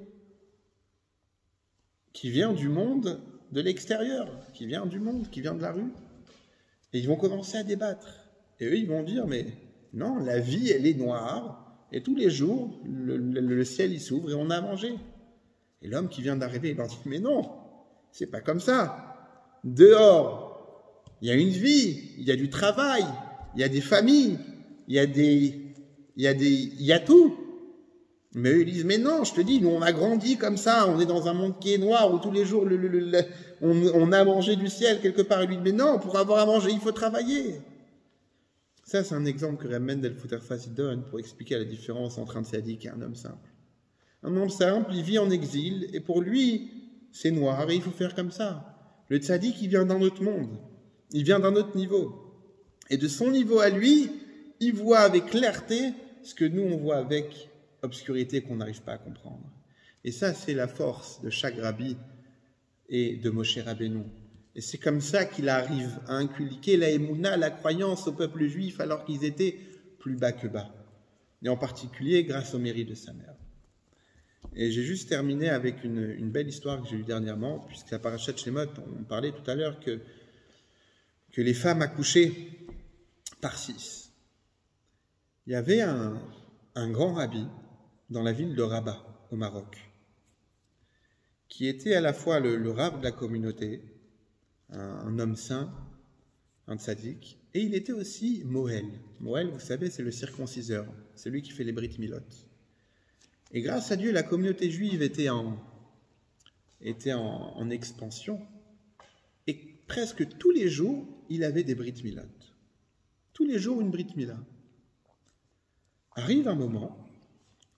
qui vient du monde de l'extérieur, qui vient du monde, qui vient de la rue. Et ils vont commencer à débattre. Et eux, ils vont dire, mais non, la vie, elle est noire, et tous les jours, le ciel, il s'ouvre et on a à manger. Et l'homme qui vient d'arriver, il leur dit, mais non, c'est pas comme ça. Dehors, il y a une vie, il y a du travail, il y a des familles, il y a tout. Mais eux, ils disent, mais non, je te dis, nous, on a grandi comme ça, on est dans un monde qui est noir, où tous les jours, on a mangé du ciel quelque part. Et lui dit, mais non, pour avoir à manger, il faut travailler. Ça, c'est un exemple que Reb Mendel Futerfas donne pour expliquer la différence entre un tzaddik et un homme simple. Un homme simple, il vit en exil, et pour lui, c'est noir, et il faut faire comme ça. Le tzaddik, il vient d'un autre monde, il vient d'un autre niveau. Et de son niveau à lui, il voit avec clarté ce que nous, on voit avec obscurité qu'on n'arrive pas à comprendre. Et ça, c'est la force de chaque rabbi et de Moshe Rabbeinu. Et c'est comme ça qu'il arrive à inculquer la émouna, la croyance au peuple juif, alors qu'ils étaient plus bas que bas. Et en particulier grâce au mérite de sa mère. Et j'ai juste terminé avec une belle histoire que j'ai eue dernièrement, puisque la parashat Shemot, on parlait tout à l'heure que les femmes accouchaient par 6. Il y avait un grand rabbi dans la ville de Rabat, au Maroc, qui était à la fois le rabbin de la communauté, un homme saint, un tzaddik, et il était aussi Moël. Moël, vous savez, c'est le circonciseur, c'est lui qui fait les brit milot. Et grâce à Dieu, la communauté juive était en expansion, et presque tous les jours, il avait des brit milot. Tous les jours, une brit mila. Arrive un moment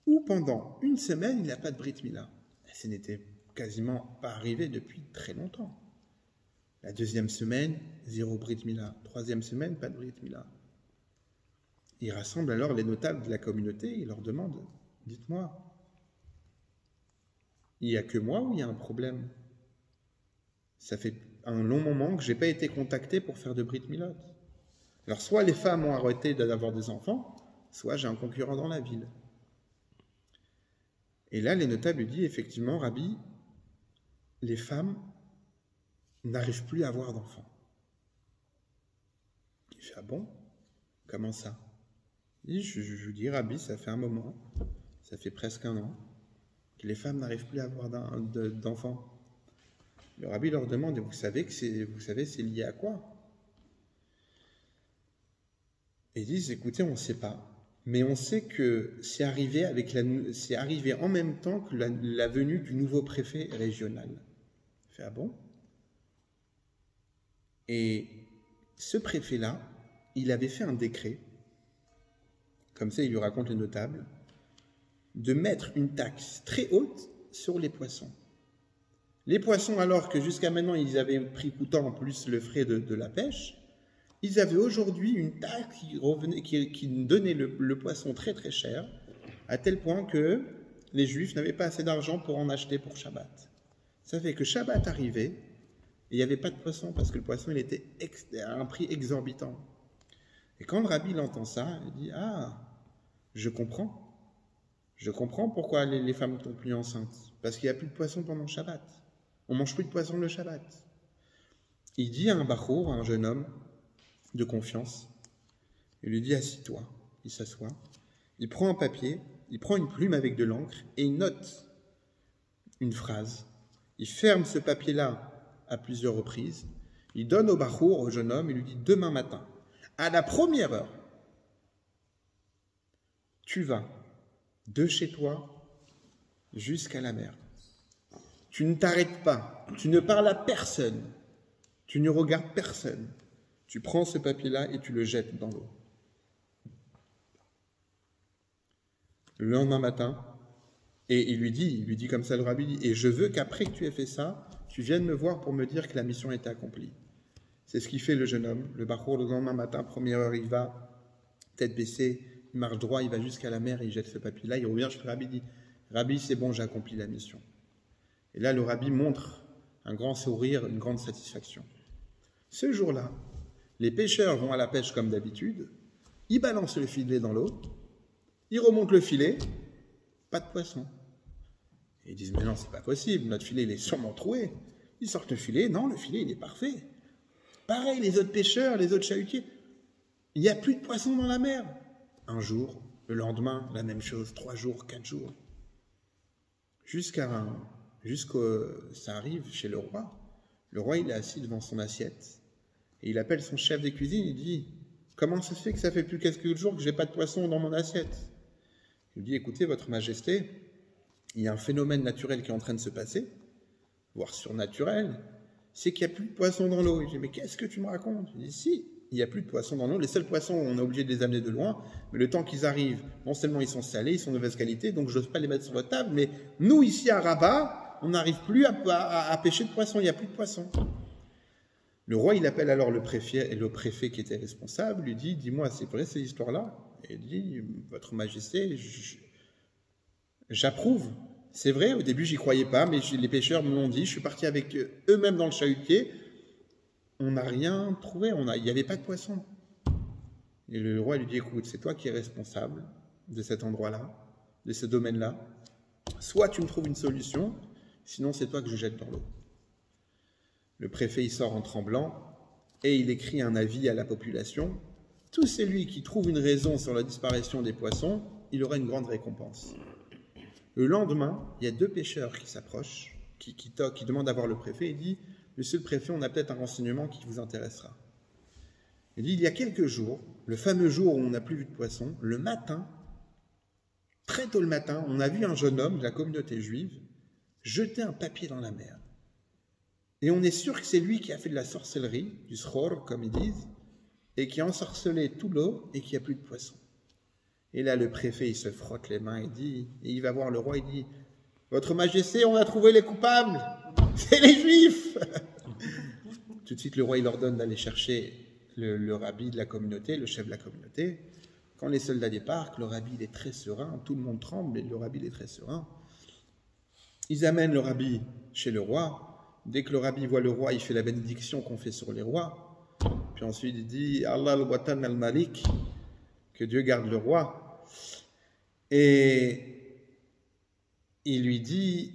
où pendant une semaine, il n'y a pas de brit mila. Ça n'était quasiment pas arrivé depuis très longtemps. La deuxième semaine, 0 brit mila. Troisième semaine, pas de brit mila. Il rassemble alors les notables de la communauté et il leur demande, dites-moi, il n'y a que moi ou il y a un problème? Ça fait un long moment que je n'ai pas été contacté pour faire de brit milot. Alors soit les femmes ont arrêté d'avoir des enfants, soit j'ai un concurrent dans la ville. Et là, les notables lui disent, effectivement, Rabbi, les femmes n'arrivent plus à avoir d'enfants. Il fait, ah bon? Comment ça? Et je lui dis, Rabbi, ça fait un moment, ça fait presque un an, que les femmes n'arrivent plus à avoir d'enfants. Le Rabbi leur demande, et vous savez, c'est lié à quoi? Et ils disent, écoutez, on ne sait pas. Mais on sait que c'est arrivé en même temps que la venue du nouveau préfet régional. Il fait, ah bon? Et ce préfet-là, il avait fait un décret, comme ça il lui raconte les notables, de mettre une taxe très haute sur les poissons. Les poissons, alors que jusqu'à maintenant, ils avaient pris coûtant en plus le frais de la pêche, ils avaient aujourd'hui une taxe qui donnait le poisson très très cher, à tel point que les Juifs n'avaient pas assez d'argent pour en acheter pour Shabbat. Ça fait que Shabbat arrivait, et il n'y avait pas de poisson, parce que le poisson, il était à un prix exorbitant. Et quand le rabbi entend ça, il dit « Ah, je comprends. Je comprends pourquoi les femmes ne tombent plus enceintes. Parce qu'il n'y a plus de poisson pendant Shabbat. On ne mange plus de poisson le Shabbat. » Il dit à un bachour, un jeune homme de confiance, il lui dit « Assis-toi. » Il s'assoit. Il prend un papier, il prend une plume avec de l'encre et il note une phrase. Il ferme ce papier-là à plusieurs reprises. Il donne au bachour, au jeune homme, il lui dit « Demain matin, à la première heure, tu vas de chez toi jusqu'à la mer. Tu ne t'arrêtes pas, tu ne parles à personne, tu ne regardes personne. Tu prends ce papier-là et tu le jettes dans l'eau. Le lendemain matin, et il lui dit comme ça le rabbi, dit, et je veux qu'après que tu aies fait ça, tu viennes me voir pour me dire que la mission est accomplie. C'est ce qu'il fait le jeune homme. Le bachour, le lendemain matin, première heure, il va, tête baissée, il marche droit, il va jusqu'à la mer, il jette ce papier-là, il revient chez le rabbi, il dit, Rabbi, c'est bon, j'ai accompli la mission. Et là, le rabbi montre un grand sourire, une grande satisfaction. Ce jour-là, les pêcheurs vont à la pêche comme d'habitude, ils balancent le filet dans l'eau, ils remontent le filet, pas de poisson. Et ils disent, mais non, c'est pas possible, notre filet, il est sûrement troué. Ils sortent le filet, non, le filet, il est parfait. Pareil, les autres pêcheurs, les autres chalutiers, il n'y a plus de poissons dans la mer. Un jour, le lendemain, la même chose, 3 jours, 4 jours. Ça arrive chez le roi. Le roi, il est assis devant son assiette. Et il appelle son chef de cuisine, il dit, comment ça se fait que ça fait plus quelques jours que je n'ai pas de poisson dans mon assiette? Il lui dit, écoutez, votre majesté, il y a un phénomène naturel qui est en train de se passer, voire surnaturel, c'est qu'il n'y a plus de poissons dans l'eau. Il dit, mais qu'est-ce que tu me racontes? Il dit, si, il n'y a plus de poissons dans l'eau. Les seuls poissons, on est obligé de les amener de loin, mais le temps qu'ils arrivent, non seulement ils sont salés, ils sont de mauvaise qualité, donc je n'ose pas les mettre sur votre table, mais nous, ici à Rabat, on n'arrive plus à pêcher de poissons, il n'y a plus de poissons. Le roi, il appelle alors le préfet qui était responsable, lui dit, dis-moi, c'est vrai cette histoire-là? Et il dit, votre majesté, j'approuve. C'est vrai, au début, j'y croyais pas, mais les pêcheurs me l'ont dit, je suis parti avec eux-mêmes dans le chalutier, on n'a rien trouvé, il n'y avait pas de poisson. Et le roi lui dit, écoute, c'est toi qui es responsable de cet endroit-là, de ce domaine-là. Soit tu me trouves une solution, sinon c'est toi que je jette dans l'eau. Le préfet, il sort en tremblant et il écrit un avis à la population. Tout celui qui trouve une raison sur la disparition des poissons, il aura une grande récompense. Le lendemain, il y a 2 pêcheurs qui s'approchent, qui demandent à voir le préfet. Il dit, monsieur le préfet, on a peut-être un renseignement qui vous intéressera. Il dit, il y a quelques jours, le fameux jour où on n'a plus vu de poissons, le matin, très tôt le matin, on a vu un jeune homme de la communauté juive jeter un papier dans la mer. Et on est sûr que c'est lui qui a fait de la sorcellerie, du sror, comme ils disent, et qui a ensorcelé tout l'eau et qui a plus de poissons. Et là, le préfet, il se frotte les mains et il va voir le roi, il dit, votre majesté, on a trouvé les coupables, c'est les juifs. Tout de suite, le roi, il ordonne d'aller chercher le rabbi de la communauté, le chef de la communauté. Quand les soldats débarquent, le rabbi, il est très serein, tout le monde tremble, mais le rabbi, il est très serein. Ils amènent le rabbi chez le roi. Dès que le rabbi voit le roi, il fait la bénédiction qu'on fait sur les rois. Puis ensuite, il dit, Allah al-Watan al-Malik, que Dieu garde le roi. Et il lui dit,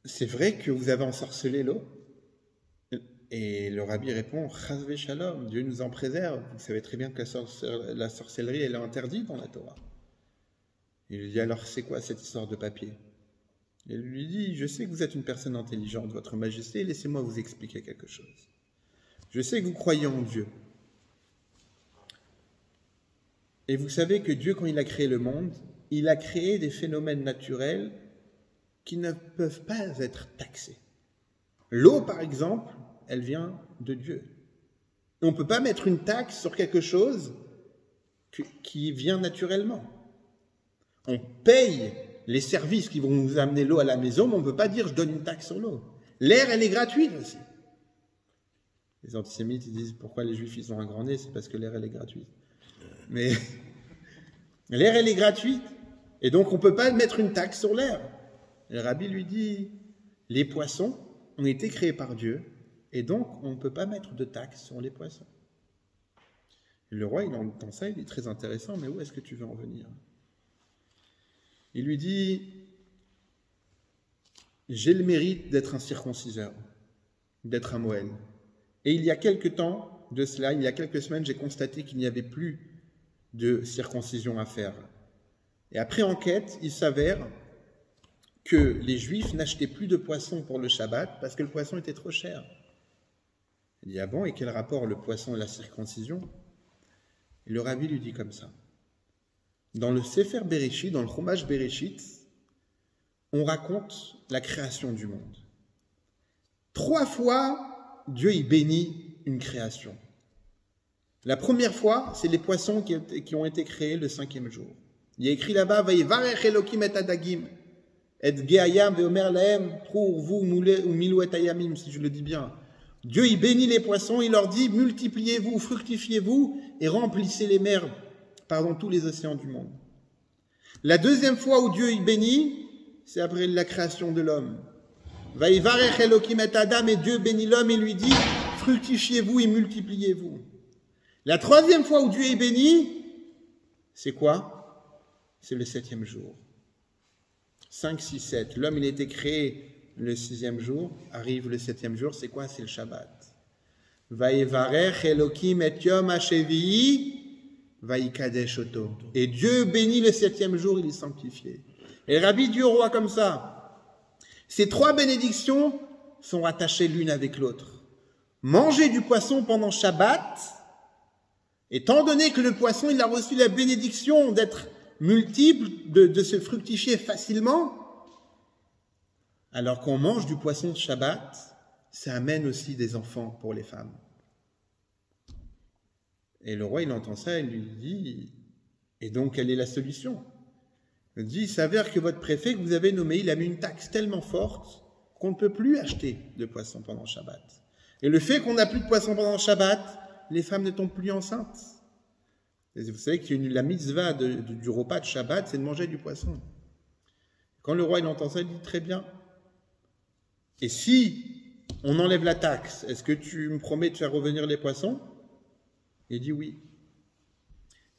c'est vrai que vous avez ensorcelé l'eau? Et le rabbi répond, Chazvé Shalom, Dieu nous en préserve. Vous savez très bien que la sorcellerie, elle est interdite dans la Torah. Il lui dit, alors c'est quoi cette histoire de papier? Il lui dit, je sais que vous êtes une personne intelligente, votre majesté, laissez-moi vous expliquer quelque chose. Je sais que vous croyez en Dieu. Et vous savez que Dieu, quand il a créé le monde, il a créé des phénomènes naturels qui ne peuvent pas être taxés. L'eau, par exemple, elle vient de Dieu. Et on ne peut pas mettre une taxe sur quelque chose qui vient naturellement. On paye les services qui vont nous amener l'eau à la maison, mais on ne peut pas dire je donne une taxe sur l'eau. L'air, elle est gratuite aussi. Les antisémites, ils disent pourquoi les juifs, ils ont un grand nez, c'est parce que l'air, elle est gratuite. Mais l'air, elle est gratuite. Et donc, on ne peut pas mettre une taxe sur l'air. Le rabbi lui dit, les poissons ont été créés par Dieu, et donc, on ne peut pas mettre de taxe sur les poissons. Et le roi, il entend ça, il est très intéressant, mais où est-ce que tu veux en venir? Il lui dit, j'ai le mérite d'être un circonciseur, d'être un Moël. Et il y a quelque temps de cela, il y a quelques semaines, j'ai constaté qu'il n'y avait plus de circoncision à faire. Et après enquête, il s'avère que les Juifs n'achetaient plus de poisson pour le Shabbat parce que le poisson était trop cher. Il dit, ah bon, et quel rapport le poisson et la circoncision? Et le rabbi lui dit comme ça. Dans le Sefer Bereshit, dans le Chumash Bereshit, on raconte la création du monde. 3 fois, Dieu y bénit une création. La première fois, c'est les poissons qui ont été créés le 5e jour. Il y a écrit là-bas, Vayivarech Elokim et Adagim, et Geayam veomer lahem, pour vous ou milou et ayamim, si je le dis bien. Dieu y bénit les poissons, il leur dit, multipliez-vous, fructifiez-vous et remplissez les mers, tous les océans du monde. La deuxième fois où Dieu y bénit, c'est après la création de l'homme. Vayivarech Elokim et Adam, et Dieu bénit l'homme et lui dit, fructifiez-vous et multipliez-vous. La troisième fois où Dieu est béni, c'est quoi? C'est le 7e jour. 5, 6, 7. L'homme, il a été créé le 6e jour, arrive le 7e jour, c'est quoi? C'est le Shabbat. Vayivarech Elokim et Yom HaShevi'i Vayikadesh Oto. Et Dieu bénit le 7e jour, il est sanctifié. Et le rabbi dit au roi comme ça, ces 3 bénédictions sont rattachées l'une avec l'autre. Manger du poisson pendant Shabbat, étant donné que le poisson, il a reçu la bénédiction d'être multiple, de se fructifier facilement, alors qu'on mange du poisson de Shabbat, ça amène aussi des enfants pour les femmes. Et le roi, il entend ça, il lui dit, et donc quelle est la solution? Il dit, il s'avère que votre préfet que vous avez nommé, il a mis une taxe tellement forte qu'on ne peut plus acheter de poisson pendant Shabbat. Et le fait qu'on n'a plus de poisson pendant Shabbat, les femmes ne tombent plus enceintes. Et vous savez que la mitzvah du repas de Shabbat, c'est de manger du poisson. Quand le roi il entend ça, il dit très bien. Et si on enlève la taxe, est-ce que tu me promets de faire revenir les poissons? Il dit oui.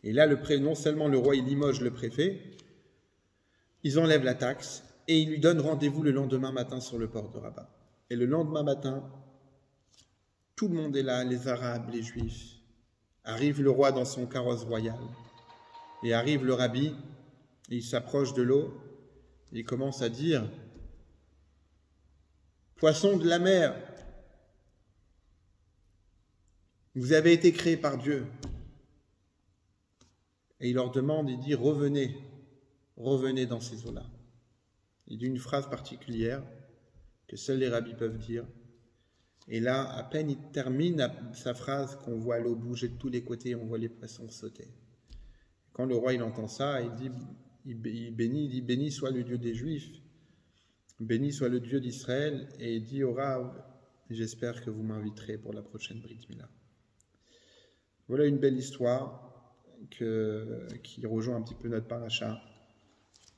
Et là, non seulement le roi il limoge le préfet, ils enlèvent la taxe et ils lui donnent rendez-vous le lendemain matin sur le port de Rabat. Et le lendemain matin, tout le monde est là, les Arabes, les Juifs. Arrive le roi dans son carrosse royal. Et arrive le rabbi, et il s'approche de l'eau, et il commence à dire, poissons de la mer, vous avez été créés par Dieu. Et il leur demande, il dit, revenez dans ces eaux-là. Il dit une phrase particulière que seuls les rabbis peuvent dire. Et là, à peine il termine sa phrase, qu'on voit l'eau bouger de tous les côtés, on voit les poissons sauter. Quand le roi il entend ça, il dit béni soit le Dieu des Juifs, béni soit le Dieu d'Israël, et il dit au Rav, j'espère que vous m'inviterez pour la prochaine Brit Mila. Voilà une belle histoire qui rejoint un petit peu notre paracha.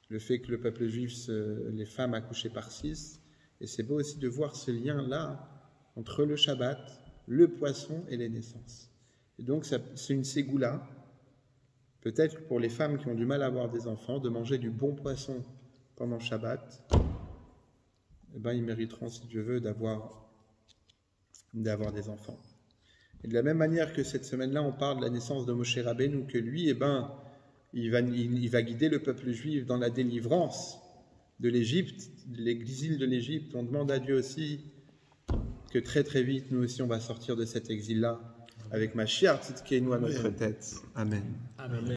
Le fait que le peuple juif, les femmes accouchées par 6, et c'est beau aussi de voir ce lien-là entre le Shabbat, le poisson et les naissances. Et donc c'est une ségoula, peut-être pour les femmes qui ont du mal à avoir des enfants, de manger du bon poisson pendant Shabbat, ils mériteront, si Dieu veut, d'avoir des enfants. Et de la même manière que cette semaine-là, on parle de la naissance de Moshe Rabbeinu, que lui, il va guider le peuple juif dans la délivrance de l'Égypte, de l'exil de l'Égypte. On demande à Dieu aussi que très très vite, nous aussi, on va sortir de cet exil-là avec Mashiach Tzidkeinu à notre tête. Amen. Amen.